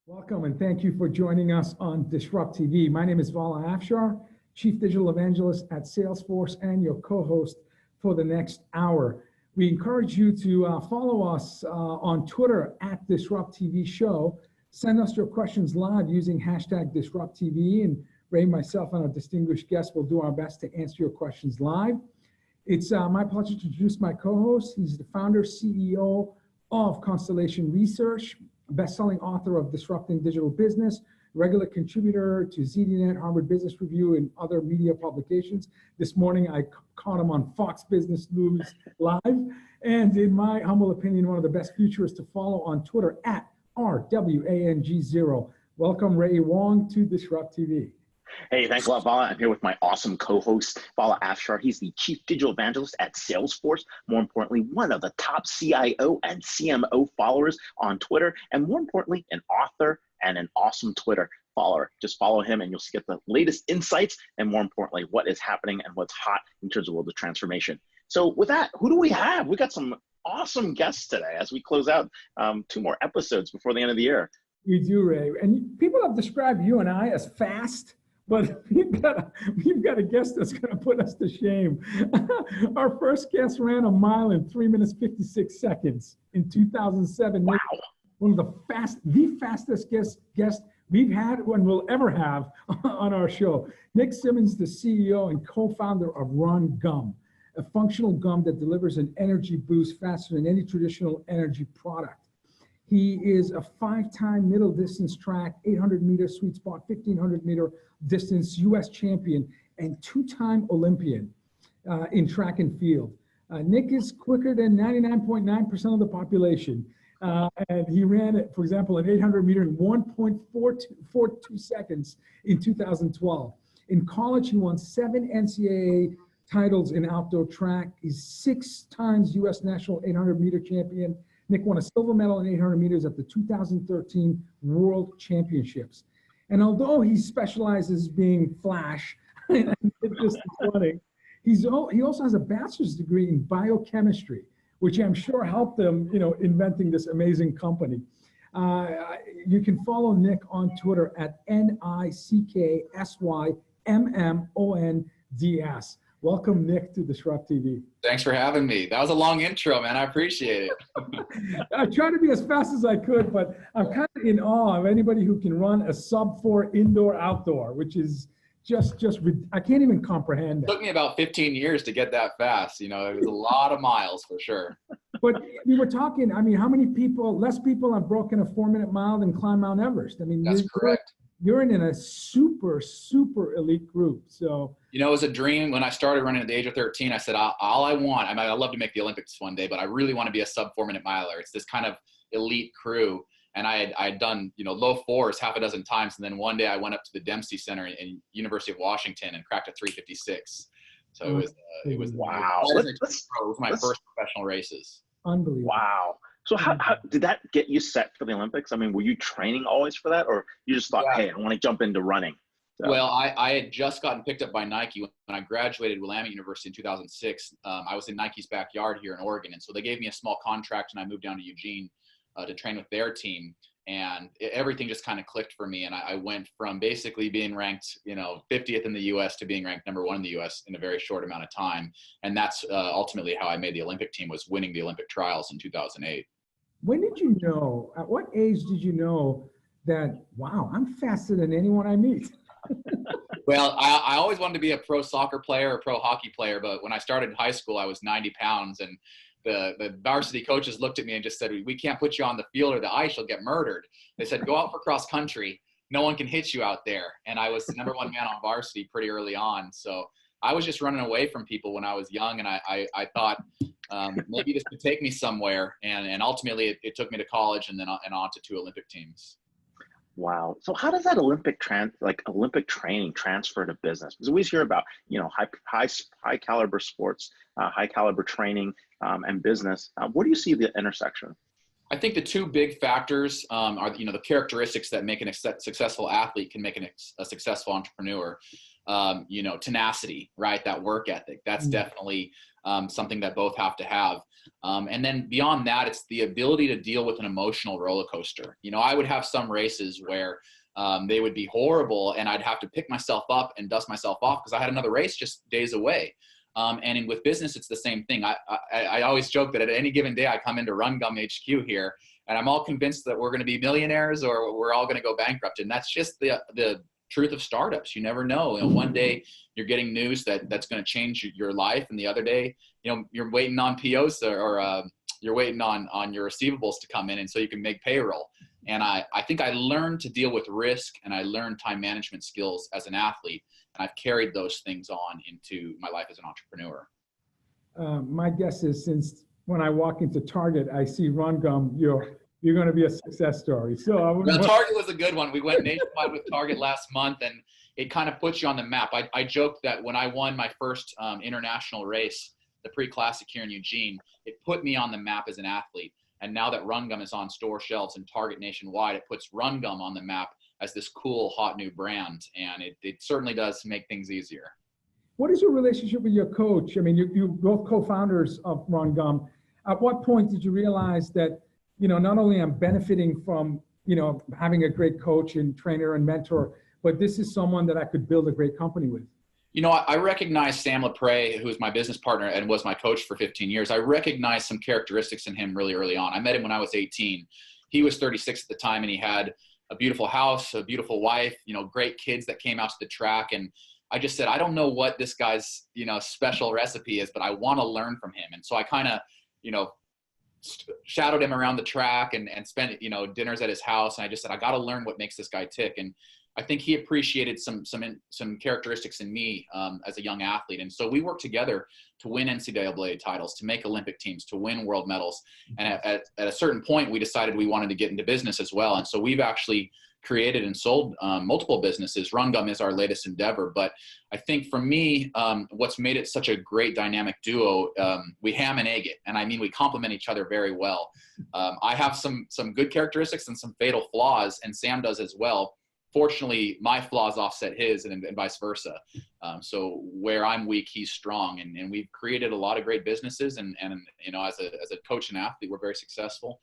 Welcome and thank you for joining us on DisrupTV. My name is Vala Afshar, Chief Digital Evangelist at Salesforce and your co-host for the next hour. We encourage you to follow us on Twitter at DisrupTV Show. Send us your questions live using hashtag DisrupTV, and Ray, myself, and our distinguished guests will do our best to answer your questions live. It's my pleasure to introduce my co-host. He's the founder, CEO of Constellation Research, best-selling author of Disrupting Digital Business, regular contributor to ZDNet, Harvard Business Review, and other media publications. This morning, I caught him on Fox Business News Live, and in my humble opinion, one of the best futurists to follow on Twitter at RWANG0. Welcome, Ray Wang, to DisrupTV. Hey, thanks a lot, Vala. I'm here with my awesome co-host, Vala Afshar. He's the Chief Digital Evangelist at Salesforce. More importantly, one of the top CIO and CMO followers on Twitter. And more importantly, an author and an awesome Twitter follower. Just follow him and you'll get the latest insights and more importantly, what is happening and what's hot in terms of world of transformation. So with that, who do we have? We got some awesome guests today as we close out 2 more episodes before the end of the year. We do, Ray. And people have described you and I as fast, but we've got a guest that's going to put us to shame. Our first guest ran a mile in 3 minutes, 56 seconds in 2007. Wow. One of the fastest guests we've had and will ever have on our show. Nick Symmonds, the CEO and co-founder of Run Gum, a functional gum that delivers an energy boost faster than any traditional energy product. He is a 5-time middle distance track, 800-meter sweet spot, 1,500-meter distance U.S. champion, and 2-time Olympian in track and field. Nick is quicker than 99.9% of the population. And he ran, for example, an 800-meter in 1.42 seconds in 2012. In college, he won 7 NCAA titles in outdoor track. He's 6 times U.S. national 800-meter champion. Nick won a silver medal in 800 meters at the 2013 World Championships. And although he specializes being flash and just running, he also has a bachelor's degree in biochemistry, which I'm sure helped him, inventing this amazing company. You can follow Nick on Twitter at NickSymmonds. Welcome, Nick, to DisrupTV. Thanks for having me. That was a long intro, man. I appreciate it. I tried to be as fast as I could, but I'm kind of in awe of anybody who can run a sub-4 indoor-outdoor, which is just I can't even comprehend that. It took me about 15 years to get that fast. It was a lot of miles for sure. But we were talking, how many people, less people have broken a 4-minute mile than climb Mount Everest? That's correct. You're in a super, super elite group. So, it was a dream when I started running at the age of 13. I said, all I want, I'd love to make the Olympics one day, but I really want to be a sub 4-minute miler. It's this kind of elite crew. And I had done, low 4s half a dozen times. And then one day I went up to the Dempsey Center in University of Washington and cracked a 3:56. So it was wow. It was my first professional races. Unbelievable. Wow. So how did that get you set for the Olympics? Were you training always for that, or you just thought, hey, I want to jump into running? So. Well, I had just gotten picked up by Nike when I graduated Willamette University in 2006. I was in Nike's backyard here in Oregon, and so they gave me a small contract, and I moved down to Eugene to train with their team. And everything just kind of clicked for me, and I went from basically being ranked, 50th in the U.S. to being ranked number 1 in the U.S. in a very short amount of time. And that's ultimately how I made the Olympic team, was winning the Olympic trials in 2008. When did you know, at what age did you know that, wow, I'm faster than anyone I meet? Well, I always wanted to be a pro soccer player or pro hockey player, but when I started high school, I was 90 pounds, and the varsity coaches looked at me and just said, we can't put you on the field or the ice, you'll get murdered. They said, go out for cross country. No one can hit you out there. And I was the number 1 man on varsity pretty early on. So I was just running away from people when I was young, and I thought maybe this could take me somewhere. And ultimately, it took me to college and then on to 2 Olympic teams. Wow. So how does that Olympic training transfer to business? Because we always hear about, high caliber sports, high caliber training, and business. Where do you see the intersection? I think the 2 big factors are, the characteristics that make a successful athlete can make a successful entrepreneur. Tenacity, right? That work ethic. That's definitely something that both have to have. And then beyond that, it's the ability to deal with an emotional roller coaster. You know, I would have some races where they would be horrible and I'd have to pick myself up and dust myself off because I had another race just days away. With business, it's the same thing. I always joke that at any given day I come into Run Gum HQ here and I'm all convinced that we're going to be millionaires or we're all going to go bankrupt. And that's just the truth of startups. You never know. And one day you're getting news that's going to change your life. And the other day, you know, you're waiting on POs or you're waiting on your receivables to come in. And so you can make payroll. And I think I learned to deal with risk and I learned time management skills as an athlete. And I've carried those things on into my life as an entrepreneur. My guess is since when I walk into Target, I see Run Gum, you're going to be a success story. So Target was a good one. We went nationwide with Target last month, and it kind of puts you on the map. I joked that when I won my first international race, the pre-classic here in Eugene, it put me on the map as an athlete. And now that Run Gum is on store shelves and Target nationwide, it puts Run Gum on the map as this cool, hot new brand. And it certainly does make things easier. What is your relationship with your coach? I mean, you both co-founders of Run Gum. At what point did you realize that, you know, not only I'm benefiting from, you know, having a great coach and trainer and mentor, but this is someone that I could build a great company with? You know, I recognize Sam LaPrey, who is my business partner and was my coach for 15 years. I recognized some characteristics in him really early on. I met him when I was 18. He was 36 at the time, and he had a beautiful house, a beautiful wife, you know, great kids that came out to the track. And I just said, I don't know what this guy's, you know, special recipe is, but I want to learn from him. And so I kind of, you know, shadowed him around the track and spent, you know, dinners at his house. And I just said, I got to learn what makes this guy tick. And I think he appreciated some characteristics in me as a young athlete. And so we worked together to win NCAA titles, to make Olympic teams, to win world medals. And at a certain point, we decided we wanted to get into business as well. And so we've actually created and sold multiple businesses. Run Gum is our latest endeavor. But I think for me, what's made it such a great dynamic duo, we ham and egg it. And I mean, we complement each other very well. I have some good characteristics and some fatal flaws, and Sam does as well. Fortunately, my flaws offset his and vice versa. So where I'm weak, he's strong. And we've created a lot of great businesses. And you know, as a coach and athlete, we're very successful.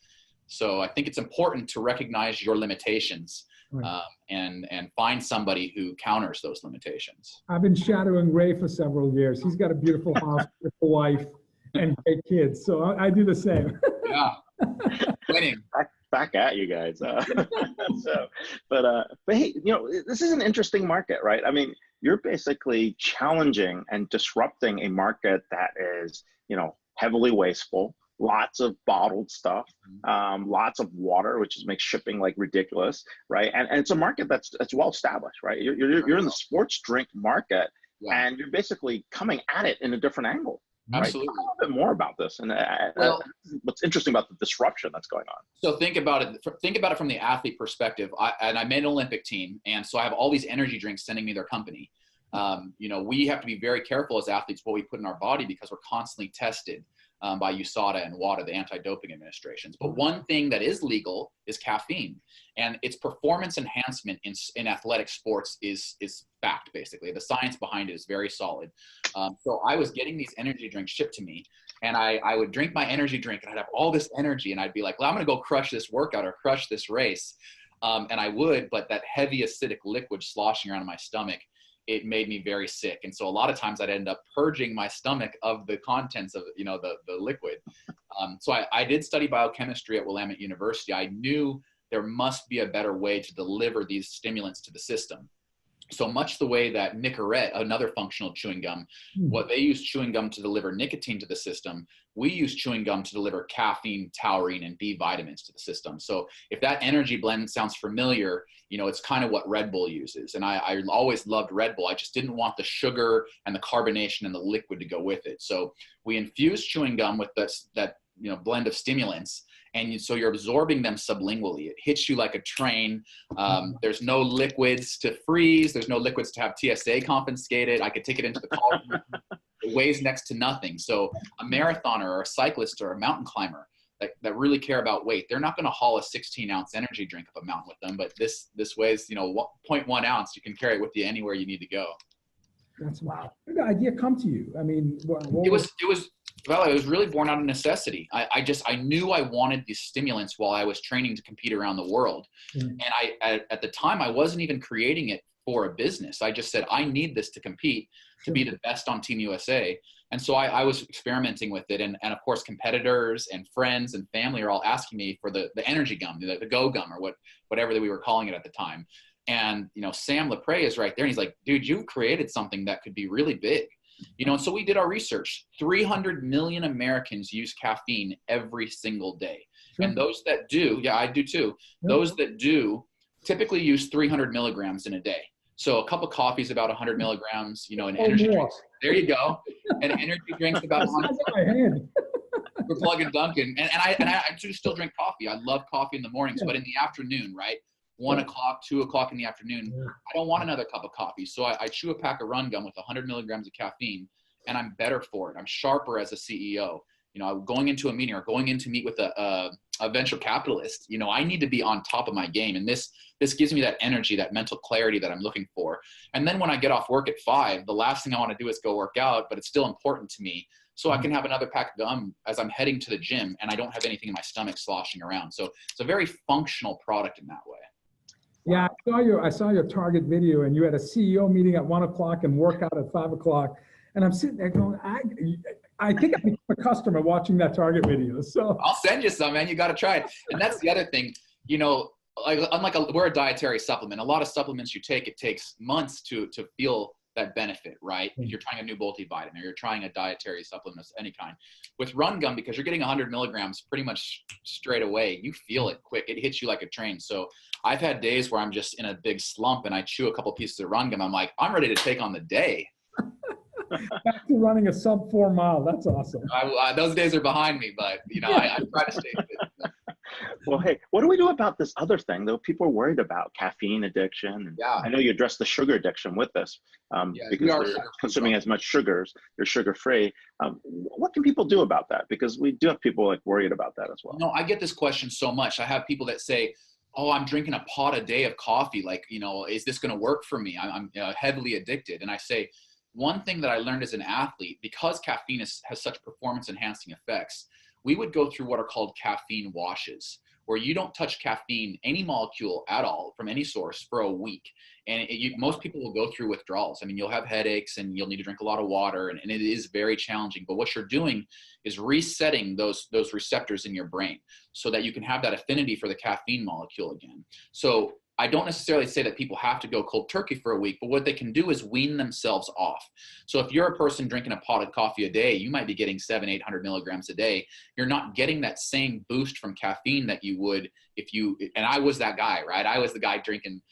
So I think it's important to recognize your limitations, right, and find somebody who counters those limitations. I've been shadowing Ray for several years. He's got a beautiful house, beautiful wife, and great kids. So I do the same. Yeah. Winning. Back at you guys. But hey, you know, this is an interesting market, right? I mean, you're basically challenging and disrupting a market that is, you know, heavily wasteful, lots of bottled stuff, lots of water, which makes shipping like ridiculous, right? And it's a market that's well established, right? You're in the sports drink market, yeah, and you're basically coming at it in a different angle. Absolutely. Right? Talk a little bit more about this and what's interesting about the disruption that's going on. So think about it from the athlete perspective. I made an Olympic team, and so I have all these energy drinks sending me their company. You know, we have to be very careful as athletes what we put in our body because we're constantly tested by USADA and WADA, the anti-doping administrations. But one thing that is legal is caffeine, and its performance enhancement in athletic sports is fact, basically. The science behind it is very solid. So I was getting these energy drinks shipped to me, and I would drink my energy drink, and I'd have all this energy, and I'd be like, well, I'm going to go crush this workout or crush this race. And I would, but that heavy acidic liquid sloshing around in my stomach, it made me very sick. And so a lot of times I'd end up purging my stomach of the contents of, you know, the liquid. So I did study biochemistry at Willamette University. I knew there must be a better way to deliver these stimulants to the system. So much the way that Nicorette, another functional chewing gum, what they use chewing gum to deliver nicotine to the system, we use chewing gum to deliver caffeine, taurine, and B vitamins to the system. So if that energy blend sounds familiar, you know, it's kind of what Red Bull uses. And I always loved Red Bull. I just didn't want the sugar and the carbonation and the liquid to go with it. So we infused chewing gum with that you know, blend of stimulants. And so you're absorbing them sublingually. It hits you like a train. There's no liquids to freeze. There's no liquids to have TSA confiscated. I could take it into the car. It weighs next to nothing. So a marathoner or a cyclist or a mountain climber that really care about weight, they're not going to haul a 16-ounce energy drink up a mountain with them. But this weighs, you know, 0.1 ounce. You can carry it with you anywhere you need to go. That's wow. Where did the idea come to you? I mean, it was Well, it was really born out of necessity. I knew I wanted these stimulants while I was training to compete around the world. And at the time, I wasn't even creating it for a business. I just said, I need this to compete, to be the best on Team USA. And so I was experimenting with it. And of course, competitors and friends and family are all asking me for the energy gum, the Go Gum, or whatever that we were calling it at the time. And, you know, Sam Lepre is right there. And he's like, dude, you created something that could be really big. You know, and so we did our research. 300 million Americans use caffeine every single day. Sure. And those that do, yeah, I do too. Yeah. Those that do typically use 300 milligrams in a day. So a cup of coffee is about 100 milligrams, you know, an energy drink. There you go. An energy drink's about 100. We're plugging Dunkin'. And I do still drink coffee. I love coffee in the mornings, but in the afternoon, right? 1 o'clock, 2 o'clock in the afternoon, I don't want another cup of coffee. So I chew a pack of Run Gum with 100 milligrams of caffeine, and I'm better for it. I'm sharper as a CEO. You know, going into a meeting or going in to meet with a venture capitalist, you know, I need to be on top of my game. And this gives me that energy, that mental clarity that I'm looking for. And then when I get off work at 5, the last thing I want to do is go work out, but it's still important to me. So I can have another pack of gum as I'm heading to the gym, and I don't have anything in my stomach sloshing around. So it's a very functional product in that way. Yeah, I saw your Target video, and you had a CEO meeting at 1 o'clock and workout at 5 o'clock. And I'm sitting there going, I think I became a customer watching that Target video. So I'll send you some, man. You got to try it. And that's the other thing, you know, like unlike we're a dietary supplement. A lot of supplements you take, it takes months to feel that benefit, right? If you're trying a new multivitamin or you're trying a dietary supplement of any kind. With Run Gum, because you're getting 100 milligrams pretty much straight away, you feel it quick. It hits you like a train. So I've had days where I'm just in a big slump and I chew a couple pieces of Run Gum. I'm like, I'm ready to take on the day. Back to running a sub 4 mile. That's awesome. Those days are behind me, but you know, I try to stay fit. Well, hey, what do we do about this other thing, though? People are worried about caffeine addiction. And yeah. I know you addressed the sugar addiction with this because they're consuming as much sugars. They're sugar-free. What can people do about that? Because we do have people like worried about that as well. No, I get this question so much. I have people that say, oh, I'm drinking a pot a day of coffee. Like, you know, is this going to work for me? I'm heavily addicted. And I say, one thing that I learned as an athlete, because caffeine has such performance-enhancing effects, we would go through what are called caffeine washes, where you don't touch caffeine, any molecule at all from any source for a week. And most people will go through withdrawals. I mean, you'll have headaches and you'll need to drink a lot of water, and it is very challenging. But what you're doing is resetting those receptors in your brain so that you can have that affinity for the caffeine molecule again. So I don't necessarily say that people have to go cold turkey for a week, but what they can do is wean themselves off. So if you're a person drinking a pot of coffee a day, you might be getting 700-800 milligrams a day. You're not getting that same boost from caffeine that you would and I was that guy, right? I was the guy drinking,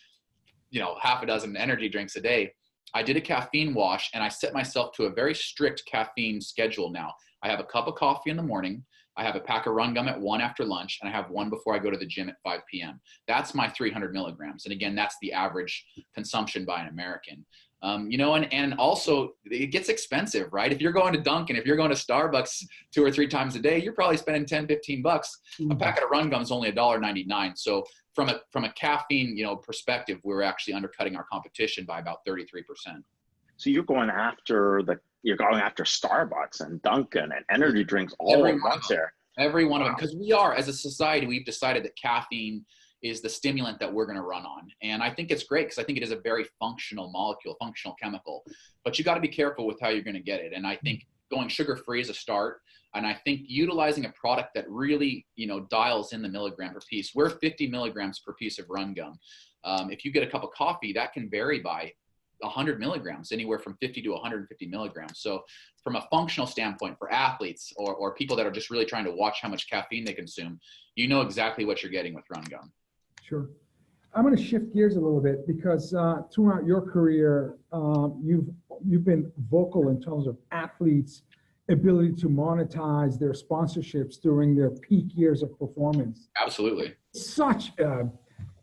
you know, half a dozen energy drinks a day. I did a caffeine wash and I set myself to a very strict caffeine schedule now. I have a cup of coffee in the morning. I have a pack of Run Gum at 1 after lunch, and I have one before I go to the gym at 5 p.m. That's my 300 milligrams. And again, that's the average consumption by an American. You know, and also it gets expensive, right? If you're going to Dunkin', if you're going to Starbucks 2 or 3 times a day, you're probably spending 10, 15 bucks. A packet of Run Gum is only $1.99. So from a caffeine, you know, perspective, we're actually undercutting our competition by about 33%. So you're going after Starbucks and Dunkin' and energy drinks all at once there. Every one of them, because we are, as a society, we've decided that caffeine is the stimulant that we're going to run on. And I think it's great because I think it is a very functional molecule, functional chemical, but you got to be careful with how you're going to get it. And I think going sugar-free is a start. And I think utilizing a product that really, you know, dials in the milligram per piece. We're 50 milligrams per piece of Run Gum. If you get a cup of coffee, that can vary by 100 milligrams, anywhere from 50 to 150 milligrams. So from a functional standpoint for athletes or people that are just really trying to watch how much caffeine they consume, you know exactly what you're getting with Run Gum. Sure. I'm going to shift gears a little bit because throughout your career, you've been vocal in terms of athletes' ability to monetize their sponsorships during their peak years of performance. Absolutely. Such,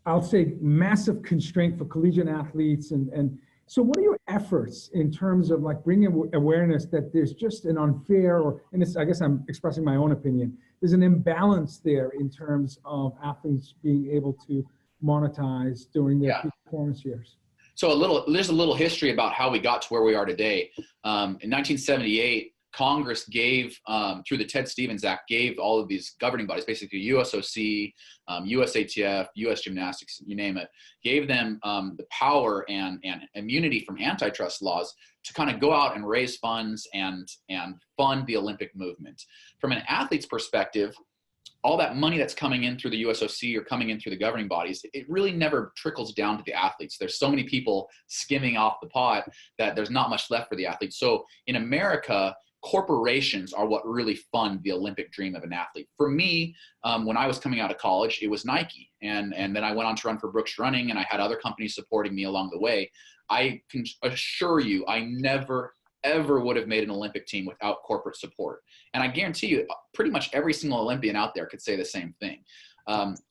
I'll say, massive constraint for collegiate athletes. And so what are your efforts in terms of like bringing awareness that there's just an unfair, and I guess I'm expressing my own opinion, there's an imbalance there in terms of athletes being able to monetize during their peak performance years? So there's a little history about how we got to where we are today. In 1978, Congress gave, through the Ted Stevens Act, gave all of these governing bodies, basically USOC, USATF, US Gymnastics, you name it, gave them the power and immunity from antitrust laws to kind of go out and raise funds and fund the Olympic movement. From an athlete's perspective, all that money that's coming in through the USOC or coming in through the governing bodies, it really never trickles down to the athletes. There's so many people skimming off the pot that there's not much left for the athletes. So in America, corporations are what really fund the Olympic dream of an athlete. For me, when I was coming out of college, it was Nike. And then I went on to run for Brooks Running, and I had other companies supporting me along the way. I can assure you, I never, ever would have made an Olympic team without corporate support. And I guarantee you, pretty much every single Olympian out there could say the same thing.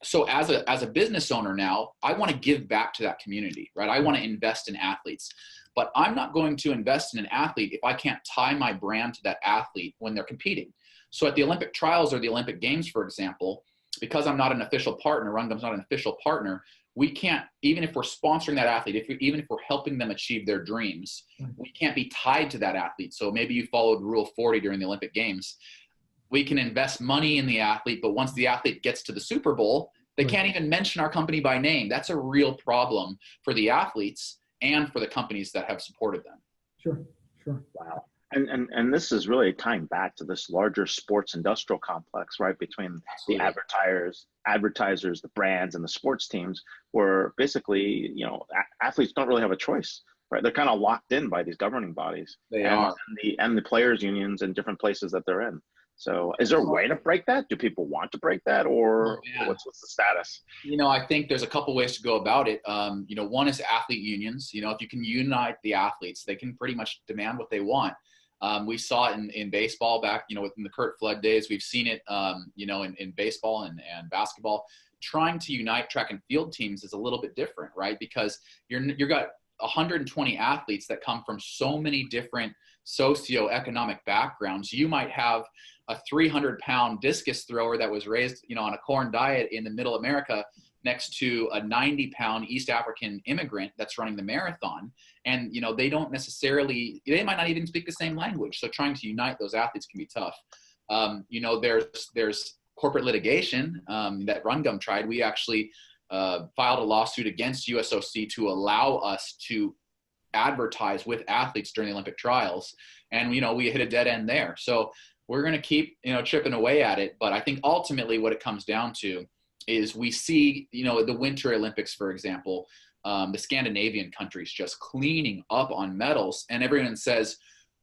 So as a business owner now, I want to give back to that community, right? I want to invest in athletes. But I'm not going to invest in an athlete if I can't tie my brand to that athlete when they're competing. So at the Olympic trials or the Olympic Games, for example, because I'm not an official partner, Rungum's not an official partner, we can't, even if we're sponsoring that athlete, even if we're helping them achieve their dreams, we can't be tied to that athlete. So maybe you followed Rule 40 during the Olympic Games. We can invest money in the athlete, but once the athlete gets to the Super Bowl, they can't even mention our company by name. That's a real problem for the athletes and for the companies that have supported them. Sure, sure. Wow. And this is really tying back to this larger sports industrial complex, right? Between the advertisers, the brands, and the sports teams, where basically, athletes don't really have a choice, right? They're kind of locked in by these governing bodies. They are. And the players' unions in different places that they're in. So is there a way to break that? Do people want to break that, or what's the status? I think there's a couple ways to go about it. One is athlete unions. If you can unite the athletes, they can pretty much demand what they want. We saw it in baseball back, within the Curt Flood days. We've seen it, in baseball and basketball. Trying to unite track and field teams is a little bit different, right? Because you've got 120 athletes that come from so many different socioeconomic backgrounds. You might have a 300-pound discus thrower that was raised, on a corn diet in the middle America next to a 90-pound East African immigrant that's running the marathon. And, they might not even speak the same language. So trying to unite those athletes can be tough. There's corporate litigation that Rungum tried. We actually filed a lawsuit against USOC to allow us to advertise with athletes during the Olympic trials. And, we hit a dead end there. So we're going to keep, chipping away at it. But I think ultimately what it comes down to is we see, the Winter Olympics, for example, the Scandinavian countries just cleaning up on medals. And everyone says,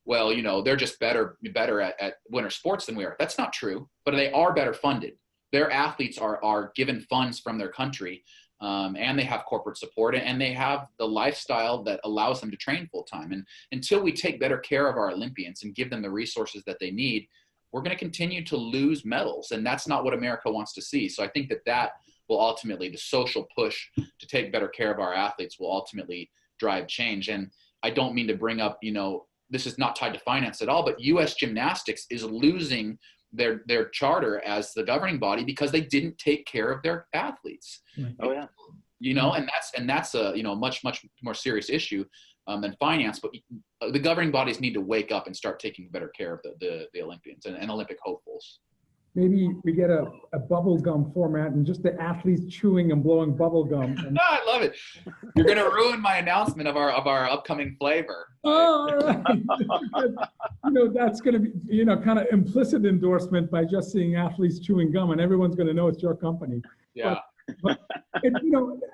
well, they're just better at winter sports than we are. That's not true, but they are better funded. Their athletes are given funds from their country, and they have corporate support, and they have the lifestyle that allows them to train full time. And until we take better care of our Olympians and give them the resources that they need, we're going to continue to lose medals. And that's not what America wants to see. So I think that will ultimately, the social push to take better care of our athletes will ultimately drive change. And I don't mean to bring up, this is not tied to finance at all, but US Gymnastics is losing their charter as the governing body because they didn't take care of their athletes. Oh yeah. And that's a, much more serious issue than finance, but the governing bodies need to wake up and start taking better care of the Olympians and Olympic hopefuls. Maybe we get a bubble gum format and just the athletes chewing and blowing bubble gum. No, I love it. You're going to ruin my announcement of our upcoming flavor. Oh, right. That's going to be, kind of implicit endorsement by just seeing athletes chewing gum, and everyone's going to know it's your company. Yeah. But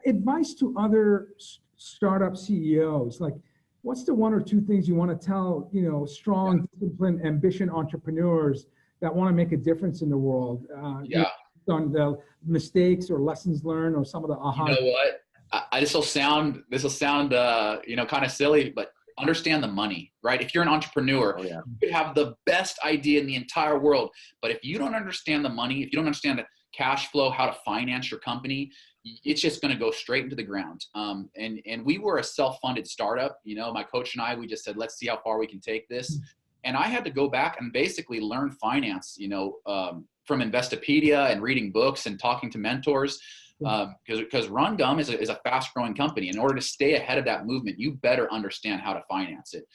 advice to other startup CEOs, like what's the one or two things you want to tell, strong, disciplined, ambitious entrepreneurs that want to make a difference in the world? On the mistakes or lessons learned or some of the aha. You know what? This will sound, kind of silly, but understand the money, right? If you're an entrepreneur, you could have the best idea in the entire world, but if you don't understand the money, if you don't understand the cash flow, how to finance your company, it's just going to go straight into the ground. And we were a self-funded startup. My coach and I, we just said, let's see how far we can take this. And I had to go back and basically learn finance, from Investopedia and reading books and talking to mentors. Because Run Gum is a fast growing company. In order to stay ahead of that movement, you better understand how to finance it.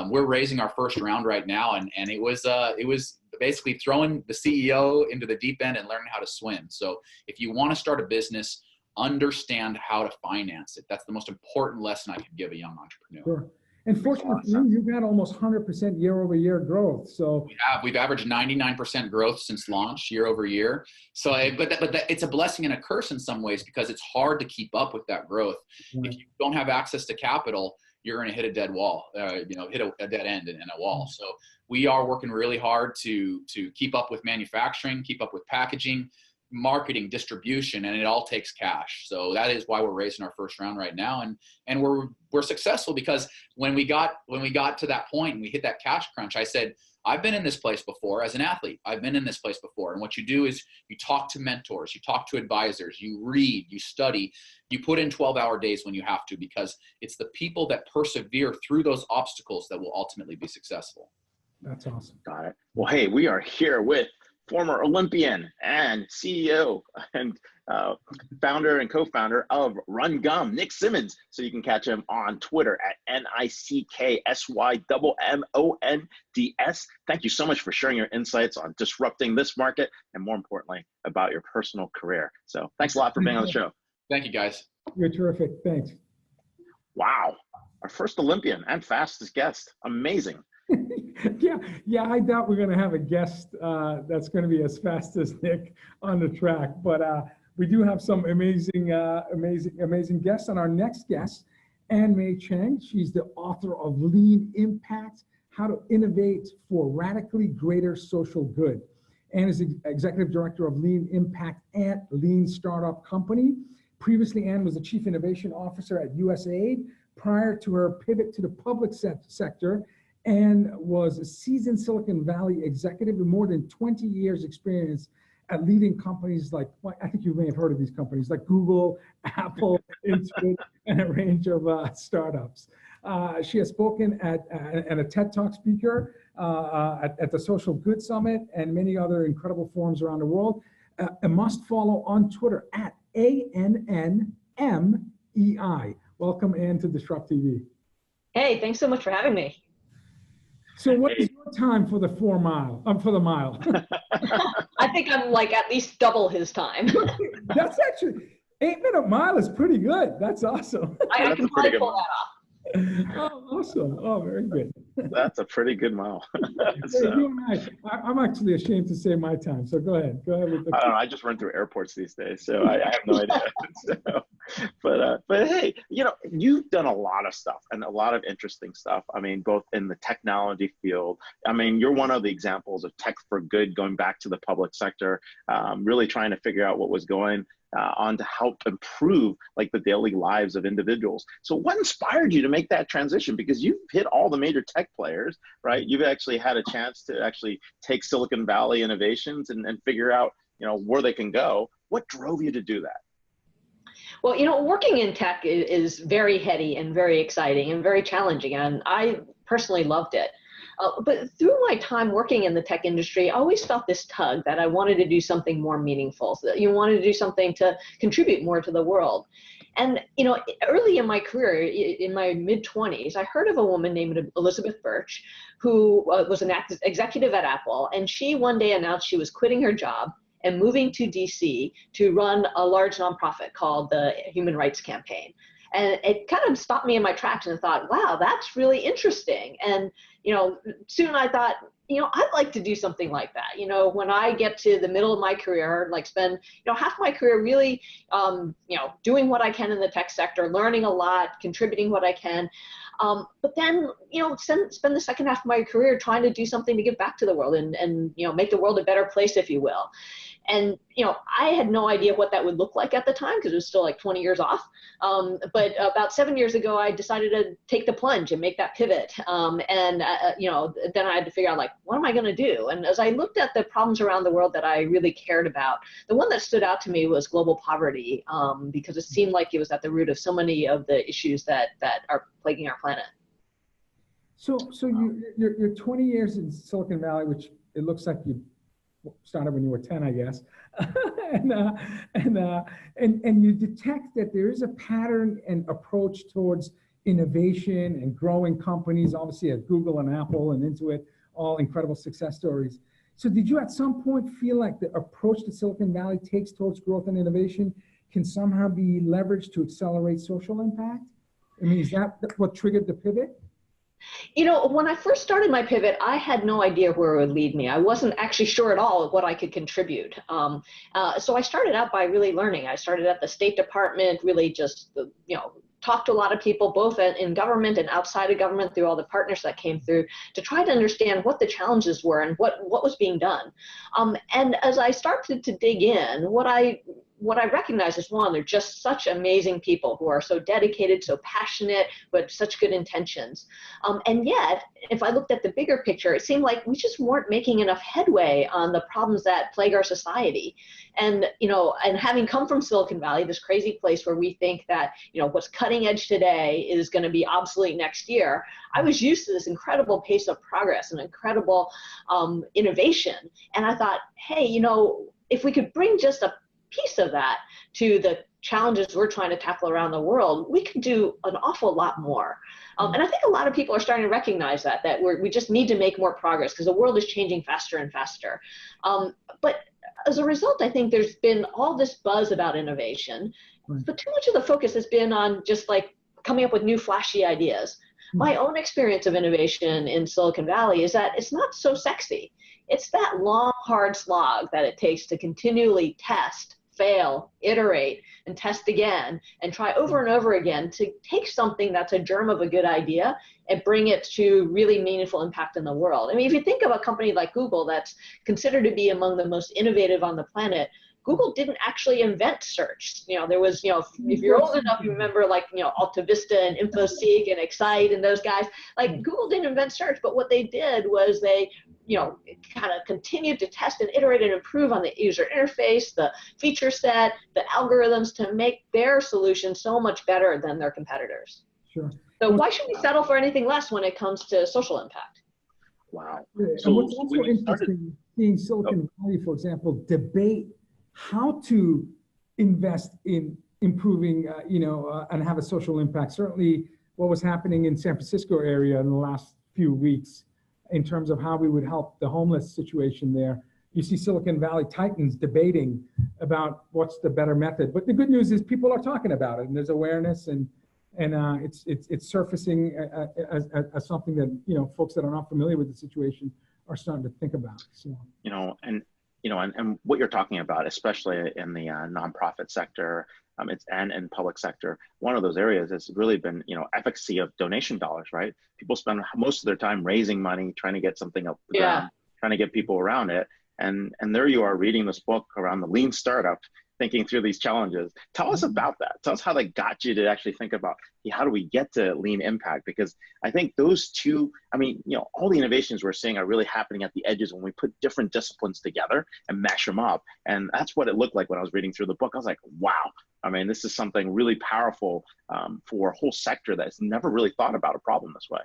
We're raising our first round right now, and it was basically throwing the CEO into the deep end and learning how to swim. So if you want to start a business, understand how to finance it. That's the most important lesson I could give a young entrepreneur. Sure. And fortunately, you've had almost 100% year-over-year growth. So we've averaged 99% growth since launch year over year. So, but it's a blessing and a curse in some ways, because it's hard to keep up with that growth. Right. If you don't have access to capital, you're going to hit a dead wall, hit a dead end in a wall. So we are working really hard to keep up with manufacturing, keep up with packaging, marketing, distribution, and it all takes cash. So that is why we're raising our first round right now, and we're successful, because when we got to that point and we hit that cash crunch, I said, I've been in this place before as an athlete. I've been in this place before. And what you do is you talk to mentors, you talk to advisors, you read, you study, you put in 12-hour days when you have to, because it's the people that persevere through those obstacles that will ultimately be successful. That's awesome. Got it. Well, hey, we are here with former Olympian and CEO and founder and co-founder of Run Gum, Nick Symmonds. So you can catch him on Twitter at NickSymmonds. Thank you so much for sharing your insights on disrupting this market, and more importantly, about your personal career. So thanks a lot for being on the show. Thank you, guys. You're terrific. Thanks. Wow. Our first Olympian and fastest guest. Amazing. Yeah, I doubt we're going to have a guest that's going to be as fast as Nick on the track, but we do have some amazing guests. And our next guest, Mei Chang, she's the author of Lean Impact: How to Innovate for Radically Greater Social Good, and is executive director of Lean Impact and Lean Startup Company. Previously, Anne was the chief innovation officer at USAID prior to her pivot to the public sector, and was a seasoned Silicon Valley executive with more than 20 years experience at leading companies like, I think you may have heard of these companies, like Google, Apple, Intuit, and a range of startups. She has spoken at a TED Talk speaker, at the Social Good Summit, and many other incredible forums around the world. A must follow on Twitter at ANNMEI. Welcome, Ann, to DisrupTV. Hey, thanks so much for having me. So what is your time for the mile? I think I'm like at least double his time. That's actually, 8-minute mile is pretty good. That's awesome. I can probably pull that off. Oh, awesome. Oh, very good. That's a pretty good mile. So, you and I'm actually ashamed to say my time. So go ahead. Go ahead with the. I don't know. I just run through airports these days, so I have no idea. But hey, you've done a lot of stuff and a lot of interesting stuff. I mean, both in the technology field. I mean, you're one of the examples of tech for good, going back to the public sector, really trying to figure out what was going on to help improve like the daily lives of individuals. So what inspired you to make that transition? Because you've hit all the major tech players, right? You've actually had a chance to actually take Silicon Valley innovations and figure out, where they can go. What drove you to do that? Well, working in tech is very heady and very exciting and very challenging, and I personally loved it. But through my time working in the tech industry, I always felt this tug that I wanted to do something more meaningful, so that you wanted to do something to contribute more to the world. And, early in my career, in my mid-20s, I heard of a woman named Elizabeth Birch, who was an executive at Apple. And she one day announced she was quitting her job and moving to DC to run a large nonprofit called the Human Rights Campaign. And it kind of stopped me in my tracks, and I thought, wow, that's really interesting. And, soon I thought, I'd like to do something like that. When I get to the middle of my career, like spend, half my career really, doing what I can in the tech sector, learning a lot, contributing what I can. But then, spend the second half of my career trying to do something to give back to the world and make the world a better place, if you will. And, I had no idea what that would look like at the time, because it was still like 20 years off. But about 7 years ago, I decided to take the plunge and make that pivot. Then I had to figure out, like, what am I going to do? And as I looked at the problems around the world that I really cared about, the one that stood out to me was global poverty, because it seemed like it was at the root of so many of the issues that are plaguing our planet. So you're 20 years in Silicon Valley, which it looks like you started when you were 10, I guess. and you detect that there is a pattern and approach towards innovation and growing companies, obviously at Google and Apple and Intuit, all incredible success stories. So did you at some point feel like the approach that Silicon Valley takes towards growth and innovation can somehow be leveraged to accelerate social impact? I mean, is that what triggered the pivot? You know, when I first started my pivot, I had no idea where it would lead me. I wasn't actually sure at all what I could contribute. So I started out by really learning. I started at the State Department, really just, talked to a lot of people, both in government and outside of government, through all the partners that came through, to try to understand what the challenges were and what was being done. And as I started to dig in, what I recognize is, one, they're just such amazing people who are so dedicated, so passionate, with such good intentions. And yet, if I looked at the bigger picture, it seemed like we just weren't making enough headway on the problems that plague our society. And, and having come from Silicon Valley, this crazy place where we think that, what's cutting edge today is going to be obsolete next year, I was used to this incredible pace of progress and incredible innovation. And I thought, hey, if we could bring just a piece of that to the challenges we're trying to tackle around the world, we could do an awful lot more. And I think a lot of people are starting to recognize that we just need to make more progress because the world is changing faster and faster. But as a result, I think there's been all this buzz about innovation, but too much of the focus has been on just like coming up with new flashy ideas. My own experience of innovation in Silicon Valley is that it's not so sexy. It's that long, hard slog that it takes to continually test, fail, iterate, and test again, and try over and over again to take something that's a germ of a good idea and bring it to really meaningful impact in the world. I mean, if you think of a company like Google that's considered to be among the most innovative on the planet, Google didn't actually invent search. There was, if you're old enough, you remember Alta Vista and InfoSeek and Excite and those guys. Like, Google didn't invent search, but what they did was they, kind of continued to test and iterate and improve on the user interface, the feature set, the algorithms to make their solution so much better than their competitors. Sure. So why should we settle for anything less when it comes to social impact? Wow. So what's also interesting, seeing Silicon Valley, for example, debate how to invest in improving, and have a social impact. Certainly what was happening in San Francisco area in the last few weeks in terms of how we would help the homeless situation there. You see Silicon Valley titans debating about what's the better method. But the good news is people are talking about it, and there's awareness, and it's surfacing as something that folks that are not familiar with the situation are starting to think about. So and what you're talking about, especially in the nonprofit sector, and in public sector, one of those areas has really been, efficacy of donation dollars, right? People spend most of their time raising money, trying to get something up the ground, trying to get people around it. And there you are reading this book around the lean startup, thinking through these challenges. Tell us about that. Tell us how that got you to actually think about, how do we get to lean impact? Because I think those two, all the innovations we're seeing are really happening at the edges when we put different disciplines together and mash them up. And that's what it looked like when I was reading through the book. I was like, wow, this is something really powerful for a whole sector that's never really thought about a problem this way.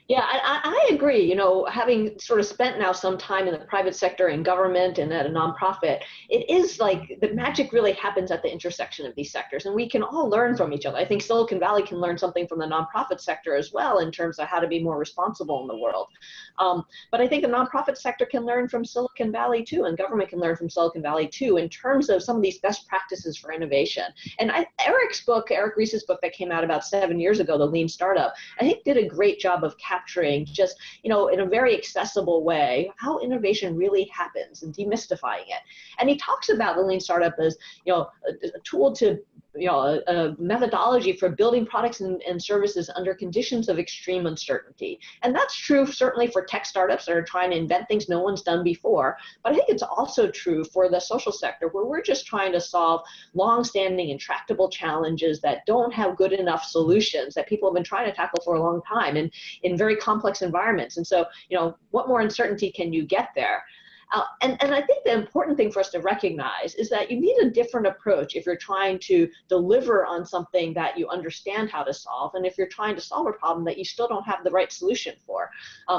Yeah, I agree. Having sort of spent now some time in the private sector and government and at a nonprofit, it is like the magic really happens at the intersection of these sectors, and we can all learn from each other. I think Silicon Valley can learn something from the nonprofit sector as well in terms of how to be more responsible in the world. But I think the nonprofit sector can learn from Silicon Valley too, and government can learn from Silicon Valley too, in terms of some of these best practices for innovation. And Eric Ries's book that came out about 7 years ago, The Lean Startup, I think did a great job of capturing just, in a very accessible way, how innovation really happens and demystifying it. And he talks about the Lean Startup as, a tool to, a methodology for building products and services under conditions of extreme uncertainty. And that's true certainly for tech startups that are trying to invent things no one's done before. But I think it's also true for the social sector, where we're just trying to solve long-standing intractable challenges that don't have good enough solutions that people have been trying to tackle for a long time and in very complex environments. And so, what more uncertainty can you get there? And I think the important thing for us to recognize is that you need a different approach if you're trying to deliver on something that you understand how to solve, and if you're trying to solve a problem that you still don't have the right solution for.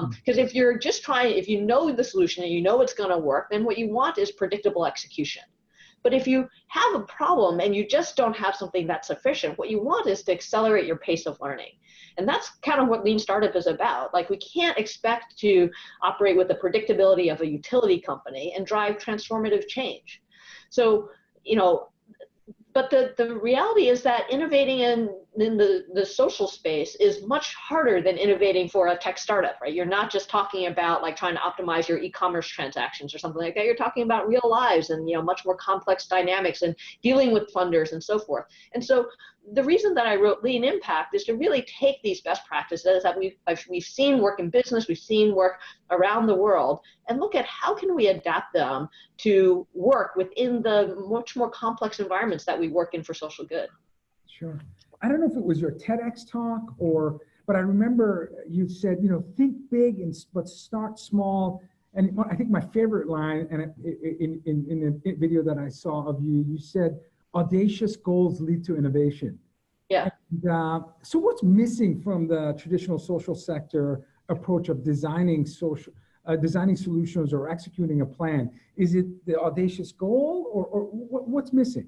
Because if you're just trying, if you know the solution and you know it's going to work, then what you want is predictable execution. But if you have a problem and you just don't have something that's sufficient, what you want is to accelerate your pace of learning. And that's kind of what Lean Startup is about. Like, we can't expect to operate with the predictability of a utility company and drive transformative change. So, but the reality is that innovating in the social space is much harder than innovating for a tech startup, right? You're not just talking about like trying to optimize your e-commerce transactions or something like that. You're talking about real lives and much more complex dynamics and dealing with funders and so forth. And so the reason that I wrote Lean Impact is to really take these best practices that we've seen work in business, we've seen work around the world, and look at how can we adapt them to work within the much more complex environments that we work in for social good. Sure. I don't know if it was your TEDx talk but I remember you said, think big but start small. And I think my favorite line, and in the video that I saw of you, you said, audacious goals lead to innovation. Yeah. And, so what's missing from the traditional social sector approach of designing solutions or executing a plan? Is it the audacious goal, or what's missing?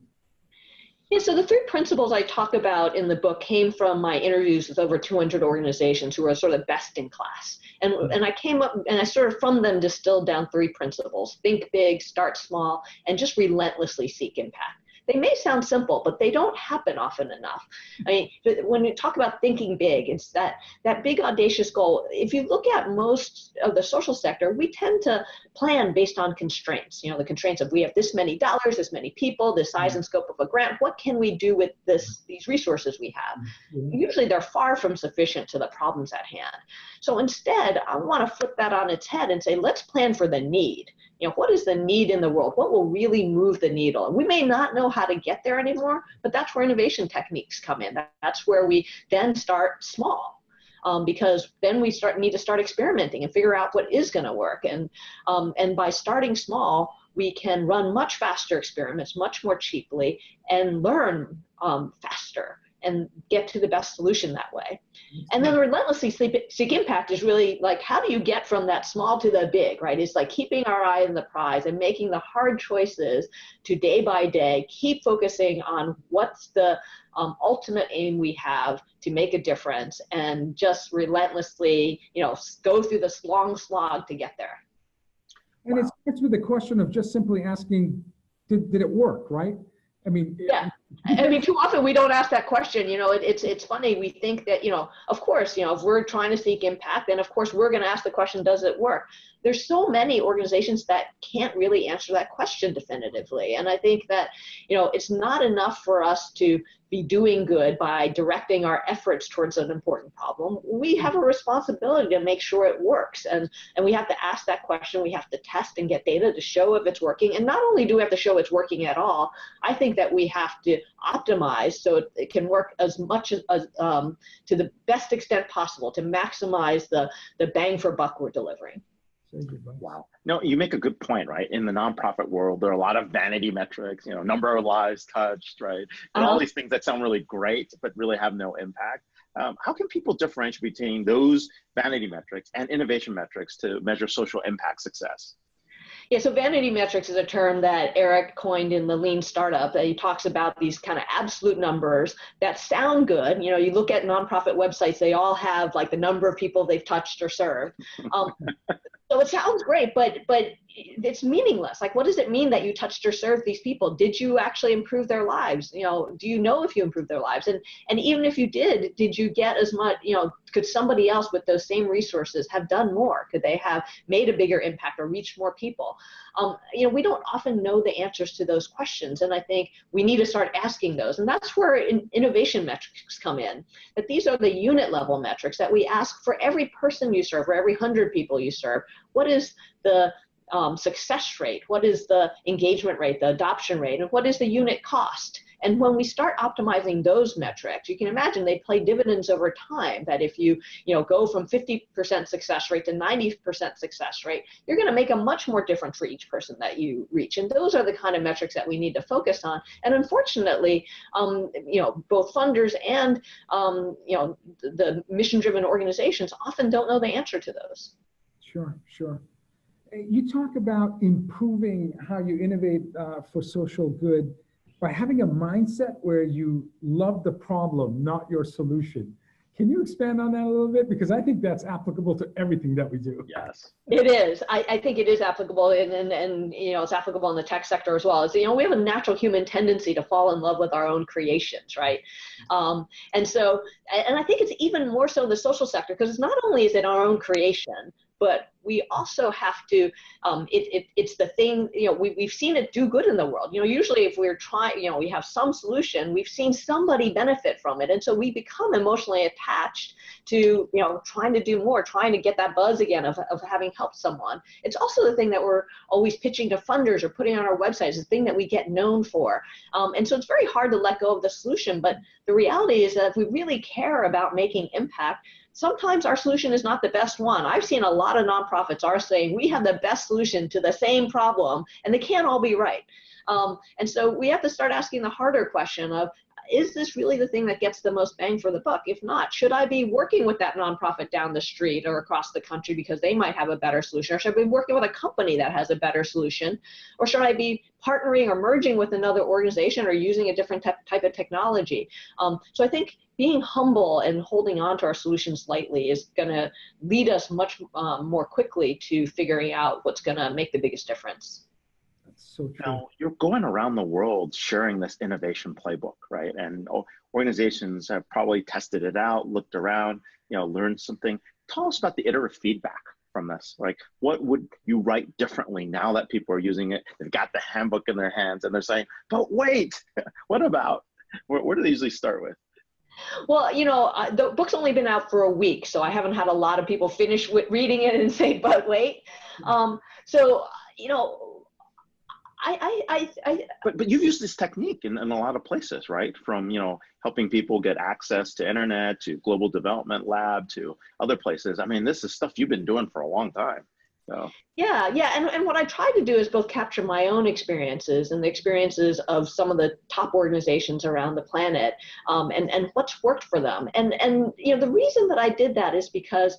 Yeah, so the 3 principles I talk about in the book came from my interviews with over 200 organizations who are sort of best in class. And I came up and I sort of from them distilled down 3 principles: think big, start small, and just relentlessly seek impact. They may sound simple, but they don't happen often enough. I mean, when you talk about thinking big, it's that big audacious goal. If you look at most of the social sector, we tend to plan based on constraints. The constraints of, we have this many dollars, this many people, this size and scope of a grant. What can we do with these resources we have? Usually they're far from sufficient to the problems at hand. So instead, I want to flip that on its head and say, let's plan for the need. What is the need in the world? What will really move the needle? And we may not know how to get there anymore, but that's where innovation techniques come in. That's where we then start small, because then we need to start experimenting and figure out what is going to work. And by starting small, we can run much faster experiments, much more cheaply, and learn faster and get to the best solution that way. And then relentlessly seek impact is really like, how do you get from that small to the big, right? It's like keeping our eye on the prize and making the hard choices to day by day, keep focusing on what's the ultimate aim we have to make a difference, and just relentlessly, go through this long slog to get there. And it starts with the question of just simply asking, did it work, right? I mean, yeah. I mean, too often we don't ask that question. It's funny. We think that, of course, if we're trying to seek impact, then of course we're going to ask the question, does it work? There's so many organizations that can't really answer that question definitively. And I think that, it's not enough for us to be doing good by directing our efforts towards an important problem. We have a responsibility to make sure it works. And we have to ask that question. We have to test and get data to show if it's working. And not only do we have to show it's working at all, I think that we have to optimize so it can work as much as to the best extent possible to maximize the bang for buck we're delivering. Wow. No, you make a good point, right? In the nonprofit world, there are a lot of vanity metrics, number of lives touched, right? And all these things that sound really great, but really have no impact. How can people differentiate between those vanity metrics and innovation metrics to measure social impact success? Yeah, so vanity metrics is a term that Eric coined in the Lean Startup. He talks about these kind of absolute numbers that sound good. You look at nonprofit websites, they all have like the number of people they've touched or served. So it sounds great, but it's meaningless. Like, what does it mean that you touched or served these people? Did you actually improve their lives? Do you know if you improved their lives? And even if you did you get as much, could somebody else with those same resources have done more? Could they have made a bigger impact or reached more people? We don't often know the answers to those questions. And I think we need to start asking those. And that's where innovation metrics come in. That these are the unit level metrics that we ask for every person you serve, for every 100 people you serve. What is the success rate? What is the engagement rate, the adoption rate, and what is the unit cost? And when we start optimizing those metrics, you can imagine they play dividends over time, that if you go from 50% success rate to 90% success rate, you're going to make a much more difference for each person that you reach. And those are the kind of metrics that we need to focus on. And unfortunately, both funders and the mission-driven organizations often don't know the answer to those. Sure, sure. You talk about improving how you innovate for social good by having a mindset where you love the problem, not your solution. Can you expand on that a little bit? Because I think that's applicable to everything that we do. Yes. It is. I think it is applicable, and it's applicable in the tech sector as well. We have a natural human tendency to fall in love with our own creations, right? And I think it's even more so in the social sector, because it's not only is it our own creation, but we also have to, it's the thing, we've seen it do good in the world. Usually if we're trying, we have some solution, we've seen somebody benefit from it. And so we become emotionally attached to, trying to do more, trying to get that buzz again of having helped someone. It's also the thing that we're always pitching to funders or putting on our websites, the thing that we get known for. And so it's very hard to let go of the solution. But the reality is that if we really care about making impact, sometimes our solution is not the best one. I've seen a lot of nonprofits are saying we have the best solution to the same problem, and they can't all be right. And so we have to start asking the harder question of, is this really the thing that gets the most bang for the buck? If not, should I be working with that nonprofit down the street or across the country because they might have a better solution? Or should I be working with a company that has a better solution? Or should I be partnering or merging with another organization or using a different type of technology? So I think being humble and holding on to our solutions lightly is going to lead us much more quickly to figuring out what's going to make the biggest difference. So true. Now, you're going around the world sharing this innovation playbook, right? And organizations have probably tested it out, looked around, learned something. Tell us about the iterative feedback from this. Like, what would you write differently now that people are using it? They've got the handbook in their hands and they're saying, but wait, what about? Where do they usually start with? Well, the book's only been out for a week, so I haven't had a lot of people finish reading it and say, but wait. But you've used this technique in a lot of places, right? From, helping people get access to internet, to Global Development Lab, to other places. I mean, this is stuff you've been doing for a long time. So. Yeah. And what I try to do is both capture my own experiences and the experiences of some of the top organizations around the planet, and what's worked for them. And the reason that I did that is because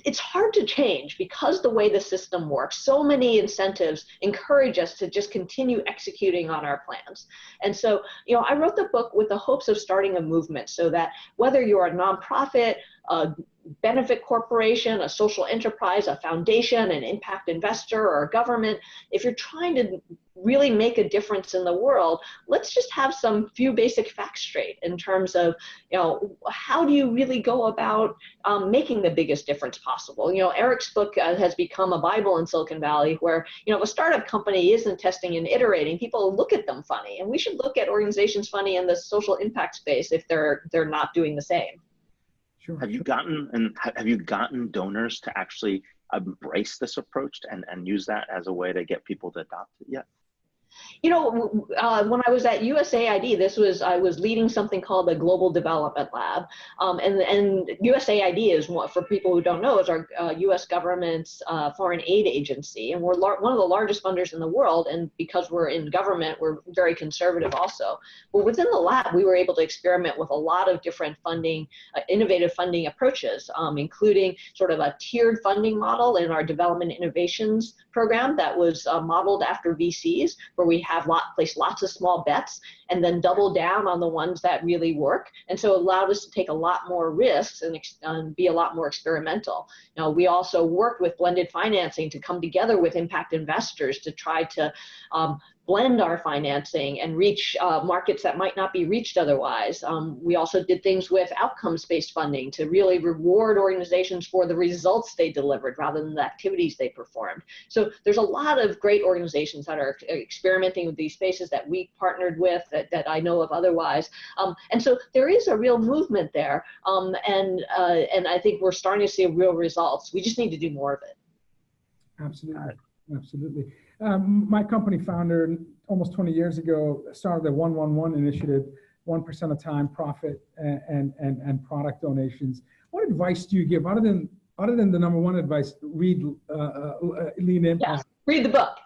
it's hard to change because the way the system works. So many incentives encourage us to just continue executing on our plans. And so, I wrote the book with the hopes of starting a movement so that whether you're a nonprofit, a benefit corporation, a social enterprise, a foundation, an impact investor, or a government, if you're trying to really make a difference in the world, let's just have some few basic facts straight in terms of, how do you really go about making the biggest difference possible? Eric's book has become a Bible in Silicon Valley where, if a startup company isn't testing and iterating, people look at them funny. And we should look at organizations funny in the social impact space if they're not doing the same. Sure. Have you gotten donors to actually embrace this approach and use that as a way to get people to adopt it yet? When I was at USAID, I was leading something called the Global Development Lab, and USAID is, for people who don't know, is our U.S. government's foreign aid agency, and we're one of the largest funders in the world. And because we're in government, we're very conservative also. But within the lab, we were able to experiment with a lot of different funding, innovative funding approaches, including sort of a tiered funding model in our development innovations program that was modeled after VCs, where we have placed lots of small bets and then double down on the ones that really work. And so it allowed us to take a lot more risks and be a lot more experimental. We also worked with blended financing to come together with impact investors to try to blend our financing and reach markets that might not be reached otherwise. We also did things with outcomes-based funding to really reward organizations for the results they delivered rather than the activities they performed. So there's a lot of great organizations that are experimenting with these spaces that we partnered with that I know of otherwise. And so there is a real movement there. And I think we're starting to see real results. We just need to do more of it. Absolutely. Absolutely. My company founder almost 20 years ago started the 1-1-1 initiative, 1% of time, profit, and product donations. What advice do you give other than the number one advice, read Lean Impact? Yes, read the book.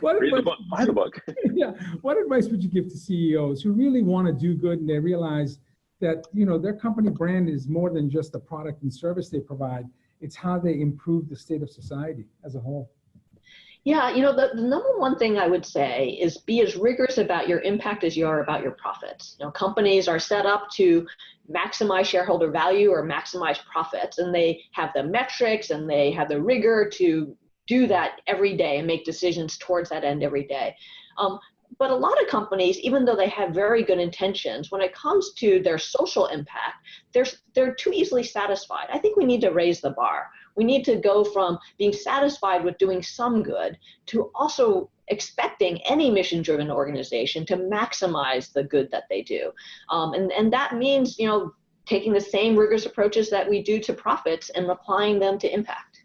Read the book, buy the book. Yeah. What advice would you give to CEOs who really want to do good and they realize that, you know, their company brand is more than just the product and service they provide. It's how they improve the state of society as a whole. Yeah, you know, the number one thing I would say is be as rigorous about your impact as you are about your profits. You know, companies are set up to maximize shareholder value or maximize profits, and they have the metrics and they have the rigor to do that every day and make decisions towards that end every day. But a lot of companies, even though they have very good intentions, when it comes to their social impact, they're too easily satisfied. I think we need to raise the bar. We need to go from being satisfied with doing some good to also expecting any mission-driven organization to maximize the good that they do. And that means, you know, taking the same rigorous approaches that we do to profits and applying them to impact.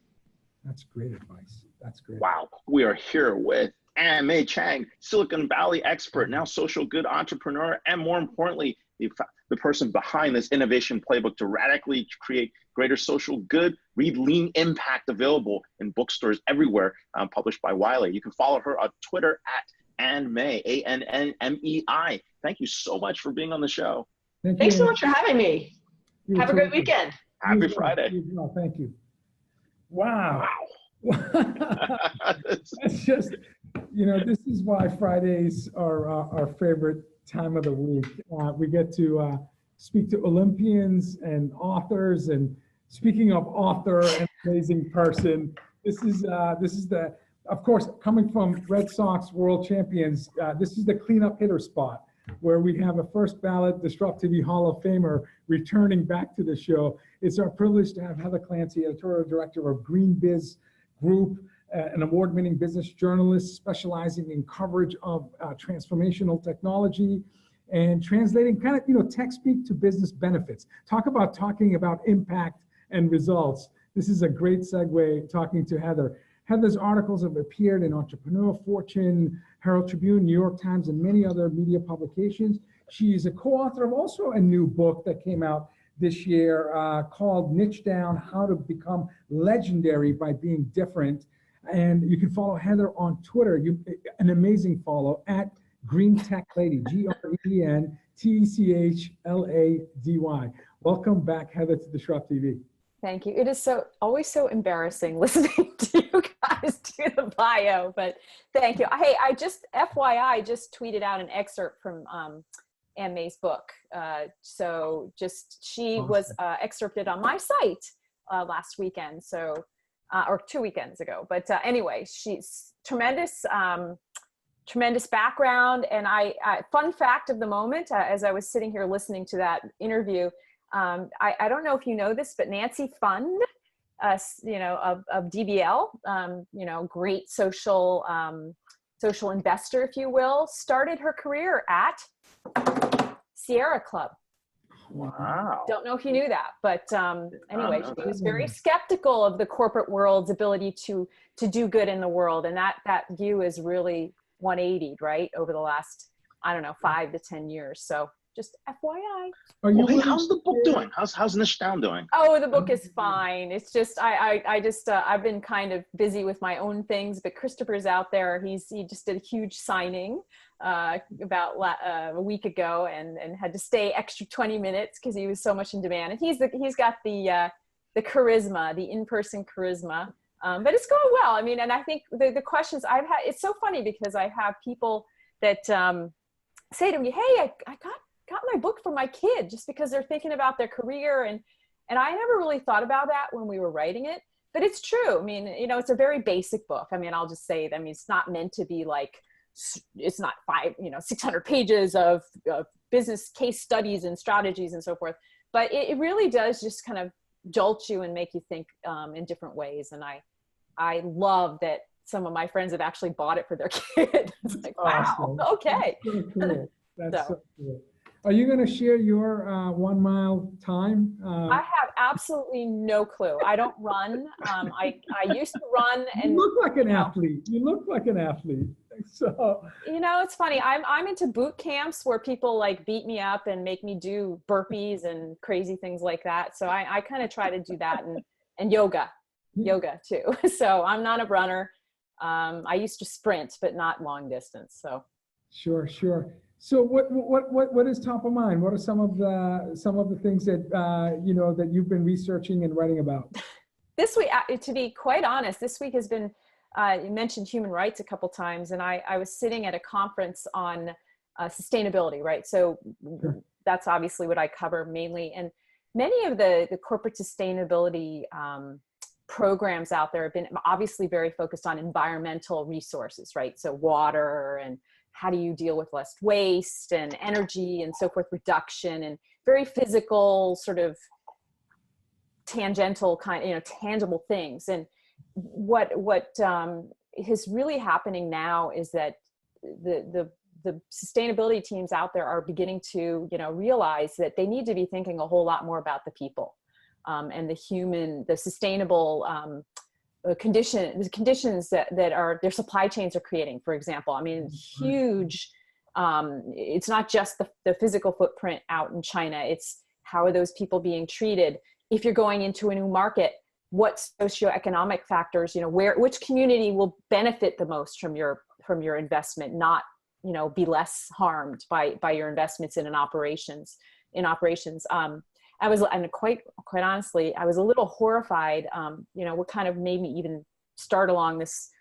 That's great advice. That's great. Wow. We are here with Mei Chang, Silicon Valley expert, now social good entrepreneur, and more importantly, the person behind this innovation playbook to radically create greater social good. Read Lean Impact, available in bookstores everywhere, published by Wiley. You can follow her on Twitter at AnnMei, ANNMEI. Thank you so much for being on the show. Thanks so much for having me. Have a great weekend. Happy Friday. Well, thank you. Wow. That's just, you know, this is why Fridays are our favorite time of the week. We get to speak to Olympians and authors. And speaking of author and amazing person, this is the, of course, coming from Red Sox world champions, this is the cleanup hitter spot where we have a first ballot DisrupTV Hall of Famer returning back to the show. It's our privilege to have Heather Clancy, editorial director of Green Biz Group, an award-winning business journalist specializing in coverage of transformational technology and translating kind of, you know, tech speak to business benefits. Talking about impact and results. This is a great segue talking to Heather. Heather's articles have appeared in Entrepreneurial, Fortune, Herald Tribune, New York Times, and many other media publications. She is a co-author of also a new book that came out this year called Niche Down, How to Become Legendary by Being Different. And you can follow Heather on Twitter, an amazing follow, at Green Tech Lady, GreenTechlady. Welcome back, Heather, to DisrupTV. Thank you. It is always so embarrassing listening to you guys do the bio, but thank you. Hey, I just, FYI, just tweeted out an excerpt from Mei's book. So just, she was excerpted on my site last weekend, so, or 2 weekends ago. But anyway, she's tremendous, tremendous background. And fun fact of the moment, as I was sitting here listening to that interview, I don't know if you know this, but Nancy Fund, you know, of DBL, you know, great social investor, if you will, started her career at Sierra Club. Wow. Don't know if you knew that, but anyway, she was very skeptical of the corporate world's ability to do good in the world. And that view is really 180'd, right, over the last, I don't know, 5 to 10 years. So just FYI. Hey, how's the book doing? How's Niche Down doing? Oh, the book is fine. It's just, I've been kind of busy with my own things, but Christopher's out there. He just did a huge signing about a week ago and had to stay extra 20 minutes because he was so much in demand. And he's got the charisma, the in-person charisma. But it's going well. I mean, and I think the questions I've had, it's so funny because I have people that say to me, hey, I got my book for my kid just because they're thinking about their career. And I never really thought about that when we were writing it, but it's true. I mean, you know, it's a very basic book. I mean, I'll just say, I mean, it's not meant to be like, it's not 600 pages of business case studies and strategies and so forth, but it really does just kind of jolt you and make you think in different ways. And I love that some of my friends have actually bought it for their kid. It's like, wow, awesome. okay. That's so cool. That's so cool. Are you going to share your 1 mile time? I have absolutely no clue. I don't run. I used to run, and you look like an athlete. You look like an athlete. So it's funny. I'm into boot camps where people like beat me up and make me do burpees and crazy things like that. So I kind of try to do that, and yoga too. So I'm not a runner. I used to sprint, but not long distance. So sure. So what is top of mind? What are some of the things that that you've been researching and writing about? This week, to be quite honest, this week has been. You mentioned human rights a couple times, and I was sitting at a conference on sustainability, right? So sure. That's obviously what I cover mainly, and many of the corporate sustainability programs out there have been obviously very focused on environmental resources, right? So water, and how do you deal with less waste and energy and so forth, reduction, and very physical, sort of tangential kind, tangible things. And what is really happening now is that the sustainability teams out there are beginning to realize that they need to be thinking a whole lot more about the people, and the sustainable conditions that are their supply chains are creating. For example, I mean, huge. It's not just the physical footprint out in China. It's how are those people being treated? If you're going into a new market, what socioeconomic factors, which community will benefit the most from your investment, not, be less harmed by your investments in operations. And quite honestly, I was a little horrified. What kind of made me even start along this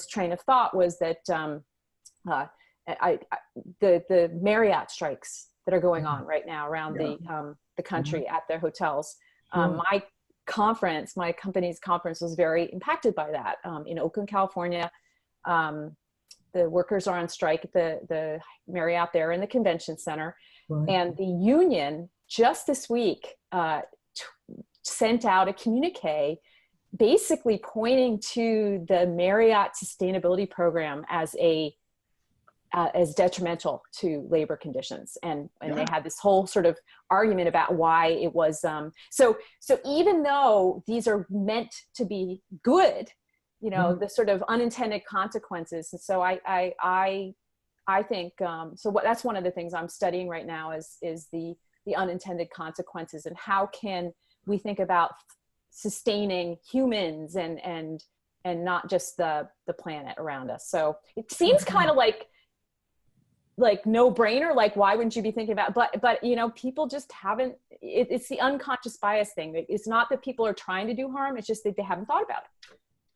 train of thought was that the Marriott strikes that are going on right now around the country at their hotels. My company's conference was very impacted by that. In Oakland, California, the workers are on strike at the Marriott there in the convention center. Right. And the union just this week sent out a communique basically pointing to the Marriott sustainability program as detrimental to labor conditions. And they had this whole sort of argument about why it was, so even though these are meant to be good, the sort of unintended consequences. And so I think, that's one of the things I'm studying right now is the unintended consequences, and how can we think about sustaining humans and not just the planet around us. So it seems kind of like no brainer, like why wouldn't you be thinking about, but people just haven't, it's the unconscious bias thing. It's not that people are trying to do harm, it's just that they haven't thought about it.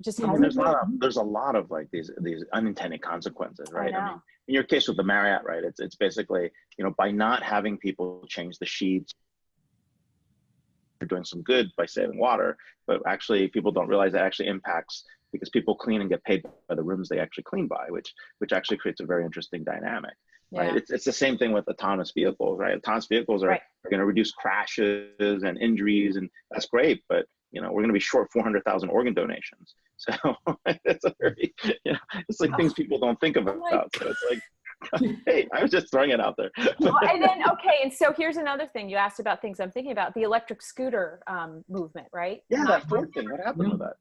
Just there's a lot of like these unintended consequences, right? I mean, in your case with the Marriott, right, it's basically, by not having people change the sheets, you're doing some good by saving water, but actually people don't realize that actually impacts, because people clean and get paid by the rooms they actually clean by, which actually creates a very interesting dynamic. Right? Yeah. It's the same thing with autonomous vehicles, right? Autonomous vehicles are going to reduce crashes and injuries, and that's great, but we're going to be short 400,000 organ donations. So it's a very, it's like things people don't think about. So it's like, hey, I was just throwing it out there. And so here's another thing you asked about, things I'm thinking about, the electric scooter movement, right? Yeah, that Ford thing. What happened with that?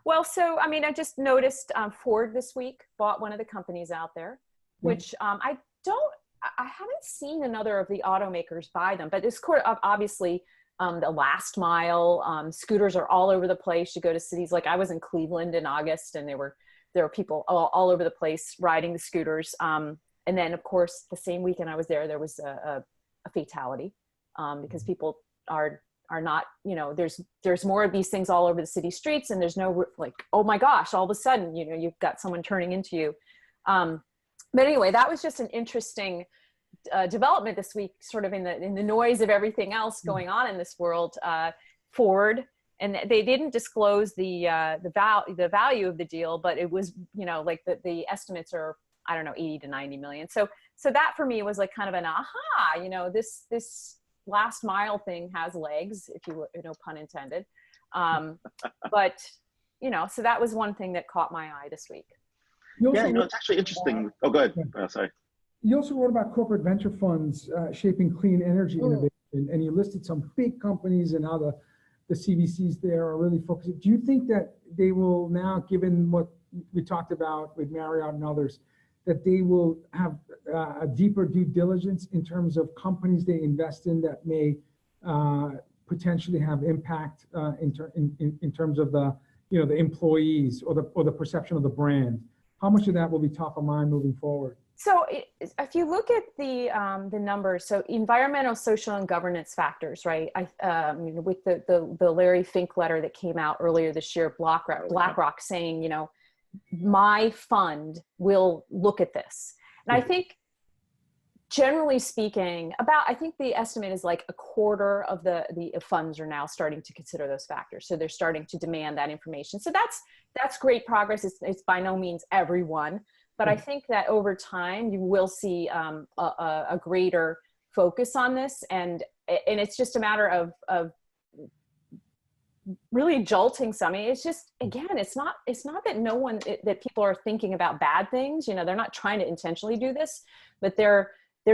Well, so I just noticed Ford this week bought one of the companies out there, which I haven't seen another of the automakers buy them, but it's obviously the last mile scooters are all over the place. You go to cities like I was in Cleveland in August, and there were people all over the place riding the scooters. And then, of course, the same weekend I was there was a fatality because people are not, there's more of these things all over the city streets, and there's no like, oh my gosh, all of a sudden, you've got someone turning into you. But anyway, that was just an interesting development this week, sort of in the noise of everything else going on in this world. Ford, and they didn't disclose the value of the deal, but it was, like the estimates are, I don't know, 80 to 90 million. So that for me was like kind of an aha, this last mile thing has legs, if you pun intended. But, so that was one thing that caught my eye this week. Yeah, it's actually interesting. Oh, go ahead. Sorry. You also wrote about corporate venture funds shaping clean energy innovation, and you listed some big companies and how the CVCs there are really focused. Do you think that they will now, given what we talked about with Marriott and others, that they will have a deeper due diligence in terms of companies they invest in that may potentially have impact in terms of the the employees or the perception of the brand? How much of that will be top of mind moving forward? So if you look at the numbers, so environmental, social, and governance factors, right? With the Larry Fink letter that came out earlier this year, BlackRock saying, my fund will look at this. And I think, generally speaking, I think the estimate is like a quarter of the funds are now starting to consider those factors. So they're starting to demand that information. So that's great progress. It's by no means everyone. But I think that over time, you will see a greater focus on this. And it's just a matter of really jolting some. It's just, again, it's not that that people are thinking about bad things. They're not trying to intentionally do this, but they're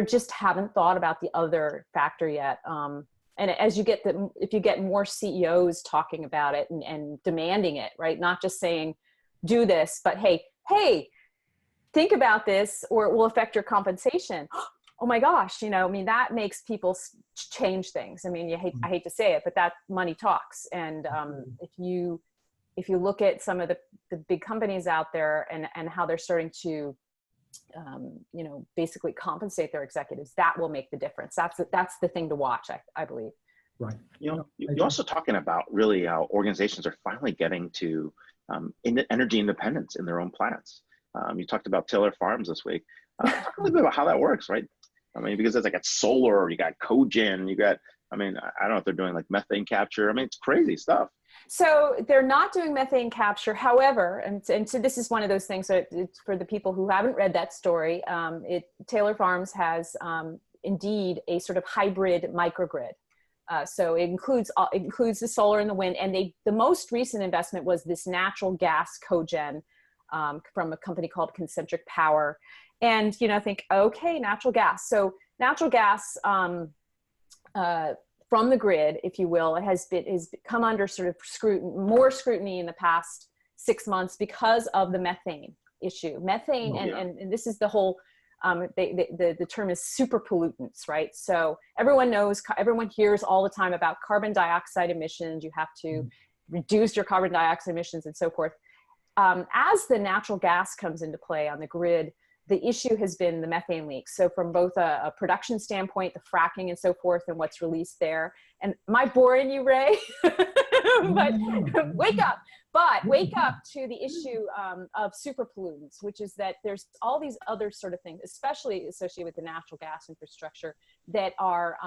just haven't thought about the other factor yet. And as if you get more CEOs talking about it and demanding it, right? Not just saying, do this, but hey, think about this or it will affect your compensation. Oh my gosh, that makes people change things. I hate to say it, but that money talks. And if you look at some of the big companies out there and how they're starting to, basically compensate their executives, that will make the difference. That's the thing to watch, I believe. Right. You're also talking about really how organizations are finally getting to energy independence in their own plants. You talked about Taylor Farms this week. Talk a little bit about how that works, right? Because there's like solar, you got cogen, you got, I don't know if they're doing like methane capture. It's crazy stuff. So they're not doing methane capture. However, and so this is one of those things that for the people who haven't read that story, Taylor Farms has indeed a sort of hybrid microgrid. So it includes the solar and the wind. And the most recent investment was this natural gas cogen from a company called Concentric Power. And, think, okay, natural gas. So natural gas from the grid, if you will, has come under sort of more scrutiny in the past 6 months because of the methane issue. Methane, and this is the whole, the term is super pollutants, right? So everyone hears all the time about carbon dioxide emissions. You have to reduce your carbon dioxide emissions and so forth. As the natural gas comes into play on the grid, the issue has been the methane leaks. So from both a production standpoint, the fracking and so forth, and what's released there. And am I boring you, Ray? But wake up. But wake up to the issue of super pollutants, which is that there's all these other sort of things, especially associated with the natural gas infrastructure, that are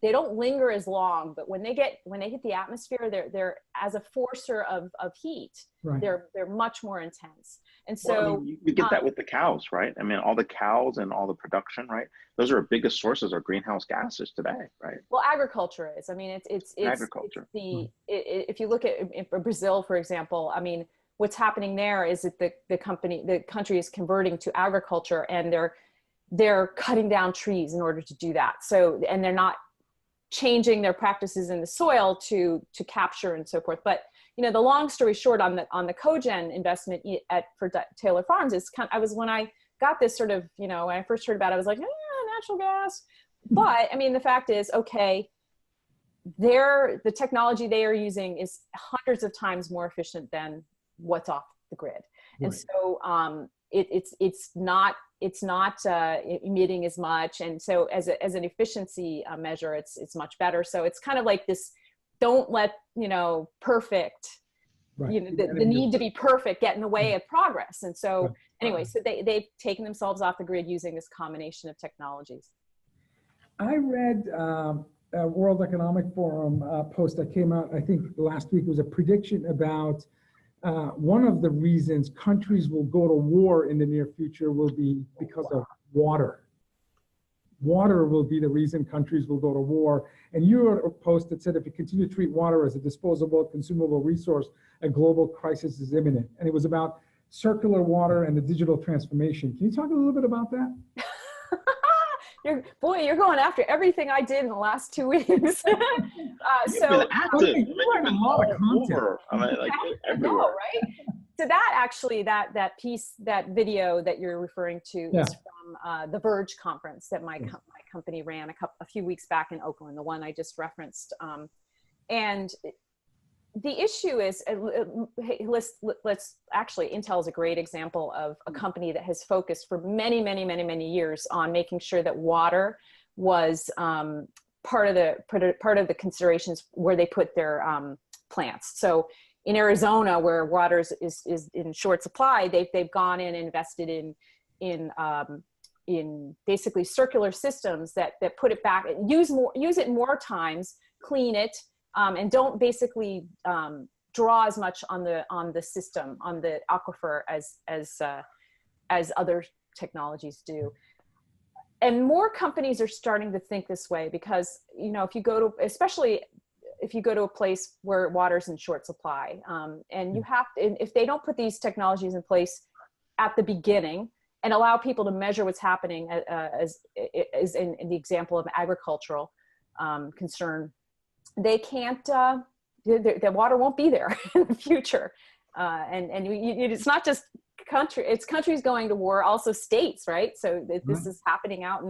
they don't linger as long, but when they hit the atmosphere, they're as a forcer of heat, right. They're much more intense. And so you get that with the cows, right? All the cows and all the production, right? Those are our biggest sources of greenhouse gases today, right? Well, agriculture is. It's agriculture. If you look at Brazil, for example, what's happening there is that the country is converting to agriculture, and they're cutting down trees in order to do that. So, and they're not changing their practices in the soil to capture and so forth. But the long story short on the cogen investment for Taylor Farms is when I got this sort of, when I first heard about it, I was like, natural gas. But the fact is, okay, the technology they are using is hundreds of times more efficient than what's off the grid. Right. And so it's not emitting as much, and so as an efficiency measure, it's much better. So it's kind of like this: don't let perfect, right. the need to be perfect get in the way of progress. And so anyway, so they've taken themselves off the grid using this combination of technologies. I read a World Economic Forum post that came out, I think last week, was a prediction about one of the reasons countries will go to war in the near future will be because of water. Water will be the reason countries will go to war. And you wrote a post that said, if you continue to treat water as a disposable, consumable resource, a global crisis is imminent. And it was about circular water and the digital transformation. Can you talk a little bit about that? You're going after everything I did in the last 2 weeks. You've been active. You write a lot of content. I mean, like everywhere. I know, right? So that actually, that piece, that video that you're referring to is from the Verge conference that my company ran a few weeks back in Oakland, the one I just referenced. And the issue is, let's actually, Intel is a great example of a company that has focused for many years on making sure that water was part of the considerations where they put their plants. So in Arizona, where water is in short supply, they've gone in and invested in basically circular systems that put it back, use it more times, clean it, and don't basically draw as much on the system, on the aquifer as other technologies do. And more companies are starting to think this way because, you know, especially if you go to a place where water's in short supply, and if they don't put these technologies in place at the beginning and allow people to measure what's happening, as in the example of agricultural concern, they can't, the water won't be there in the future. And it's not just it's countries going to war, also states, right? So this is happening out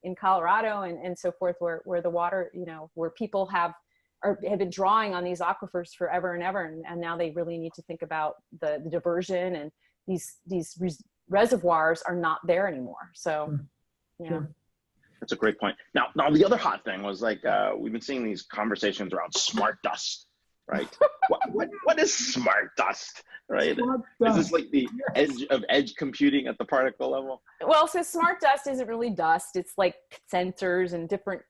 in Colorado and so forth, where the water, you know, where people have been drawing on these aquifers forever and ever. And now they really need to think about the diversion, and these reservoirs are not there anymore. So, yeah. Sure. That's a great point. Now the other hot thing was like, we've been seeing these conversations around smart dust, right? what is smart dust, right? Is this like the edge computing at the particle level? Well, so smart dust isn't really dust. It's like sensors and different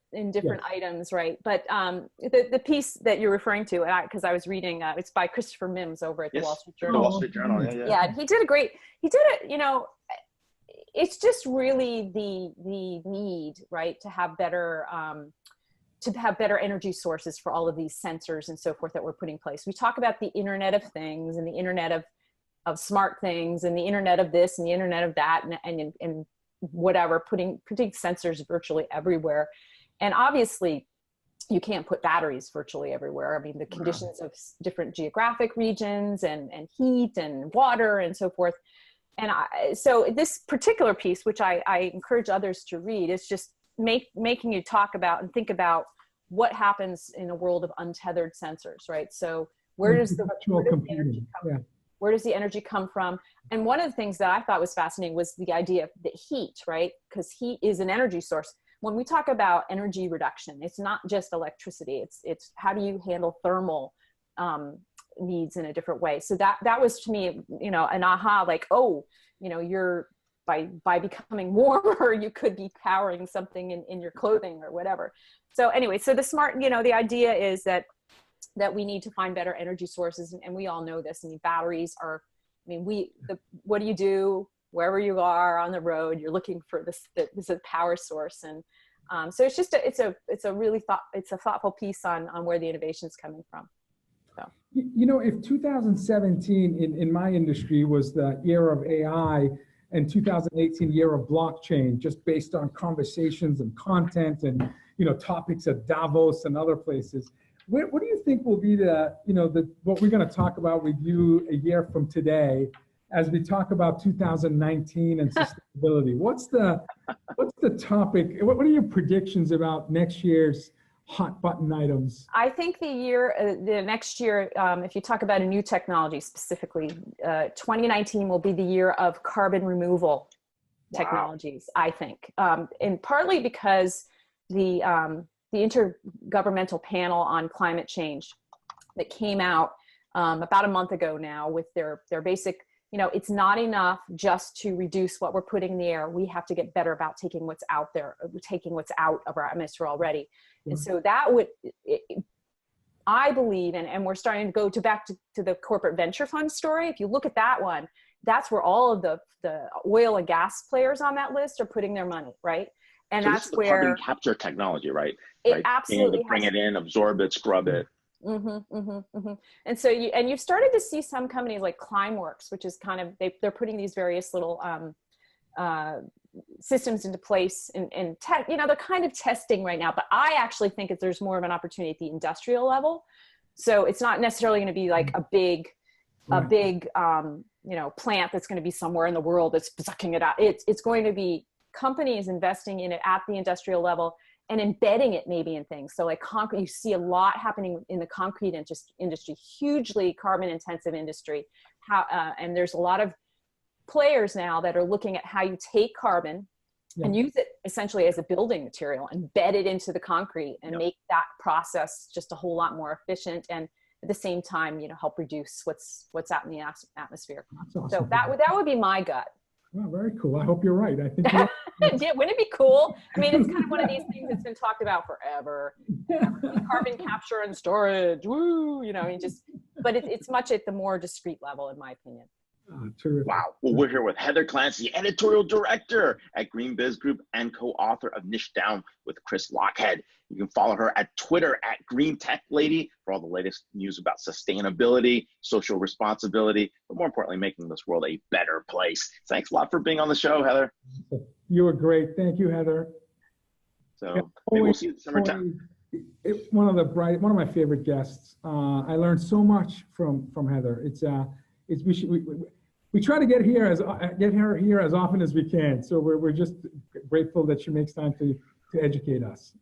items, right? But the piece that you're referring to, because I was reading, it's by Christopher Mims over at the Wall Street Journal. The Wall Street Journal, yeah. Yeah, he did it, you know, it's just really the need, right, to have better energy sources for all of these sensors and so forth that we're putting in place. We talk about the Internet of Things and the Internet of smart things and the Internet of this and the Internet of that and whatever, putting sensors virtually everywhere. And obviously you can't put batteries virtually everywhere. I mean, the conditions of different geographic regions and heat and water and so forth. And so this particular piece, which I encourage others to read, is just making you talk about and think about what happens in a world of untethered sensors, right? So where does the energy come from? And one of the things that I thought was fascinating was the idea of the heat, right? Because heat is an energy source. When we talk about energy reduction, it's not just electricity. It's how do you handle thermal needs in a different way. So that was, to me, you know, an aha, like, oh, you know, you're by becoming warmer, you could be powering something in your clothing or whatever. So anyway, so the smart, you know, the idea is that we need to find better energy sources, and we all know this. I mean, batteries are, I mean, what do you do wherever you are on the road? You're looking for this power source, and so it's just it's a really thoughtful piece on where the innovation's coming from. So. You know, if 2017 in my industry was the era of AI and 2018 year of blockchain, just based on conversations and content and, you know, topics at Davos and other places, what do you think will be what we're going to talk about with you a year from today as we talk about 2019 and sustainability? What's the topic? What are your predictions about next year's hot button items? I think the next year, if you talk about a new technology specifically, 2019 will be the year of carbon removal technologies, I think. And partly because the Intergovernmental Panel on Climate Change that came out about a month ago now with their basic, you know, it's not enough just to reduce what we're putting in the air. We have to get better about taking what's out there, taking what's out of our atmosphere already. And so that would, I believe, and we're starting to go back to the corporate venture fund story. If you look at that one, that's where all of the oil and gas players on that list are putting their money, right? And so that's where carbon capture technology, right? It absolutely bring it in, absorb it, scrub it. And so you've started to see some companies like Climeworks, which is kind of they're putting these various little systems into place and tech, you know, they're kind of testing right now, but I actually think that there's more of an opportunity at the industrial level. So it's not necessarily going to be like a big, you know, plant that's going to be somewhere in the world that's sucking it out. It's going to be companies investing in it at the industrial level and embedding it maybe in things. So like concrete, you see a lot happening in the concrete industry, hugely carbon intensive industry. And there's a lot of players now that are looking at how you take carbon and use it essentially as a building material, embed it into the concrete and make that process just a whole lot more efficient. And at the same time, you know, help reduce what's out in the atmosphere. That's awesome. So that would be my gut. Oh, very cool. I hope you're right. I think you're yeah, wouldn't it be cool? I mean, it's kind of one of these things that's been talked about forever. Carbon capture and storage, woo, you know, I mean, but it's much at the more discreet level, in my opinion. Wow. Well, we're here with Heather Clancy, editorial director at Green Biz Group and co-author of Niche Down with Chris Lochhead. You can follow her at Twitter at Green Tech Lady for all the latest news about sustainability, social responsibility, but more importantly, making this world a better place. Thanks a lot for being on the show, Heather. You were great. Thank you, Heather. So maybe we'll see you December 10th. One of my favorite guests. I learned so much from Heather. We try to get her here as often as we can. So we're just grateful that she makes time to educate us.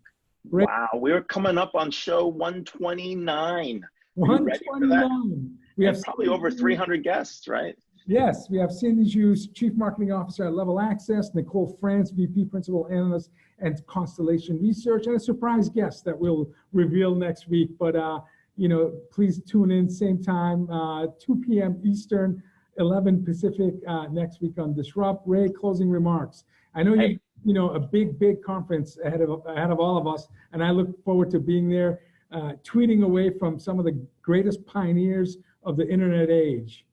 Great. Wow, we're coming up on show 129. 129. We have probably over 300 guests, right? Yes, we have Cindy Hughes, Chief Marketing Officer at Level Access, Nicole France, VP Principal Analyst and Constellation Research, and a surprise guest that we'll reveal next week. But you know, please tune in same time, 2 p.m. Eastern, 11 Pacific next week on Disrupt. Ray, closing remarks. I know you know, a big conference ahead of all of us, and I look forward to being there, tweeting away from some of the greatest pioneers of the internet age.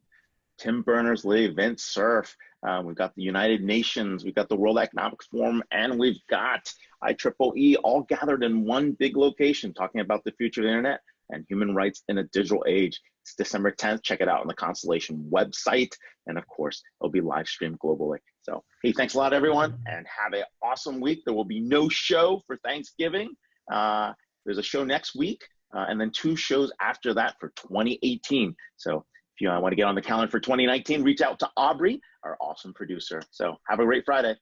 Tim Berners-Lee, Vince Cerf. We've got the United Nations, we've got the World Economic Forum, and we've got IEEE all gathered in one big location talking about the future of the internet and human rights in a digital age. It's December 10th. Check it out on the Constellation website. And of course, it'll be live streamed globally. So, hey, thanks a lot, everyone, and have an awesome week. There will be no show for Thanksgiving. There's a show next week, and then 2 shows after that for 2018. So if you want to get on the calendar for 2019, reach out to Aubrey, our awesome producer. So have a great Friday.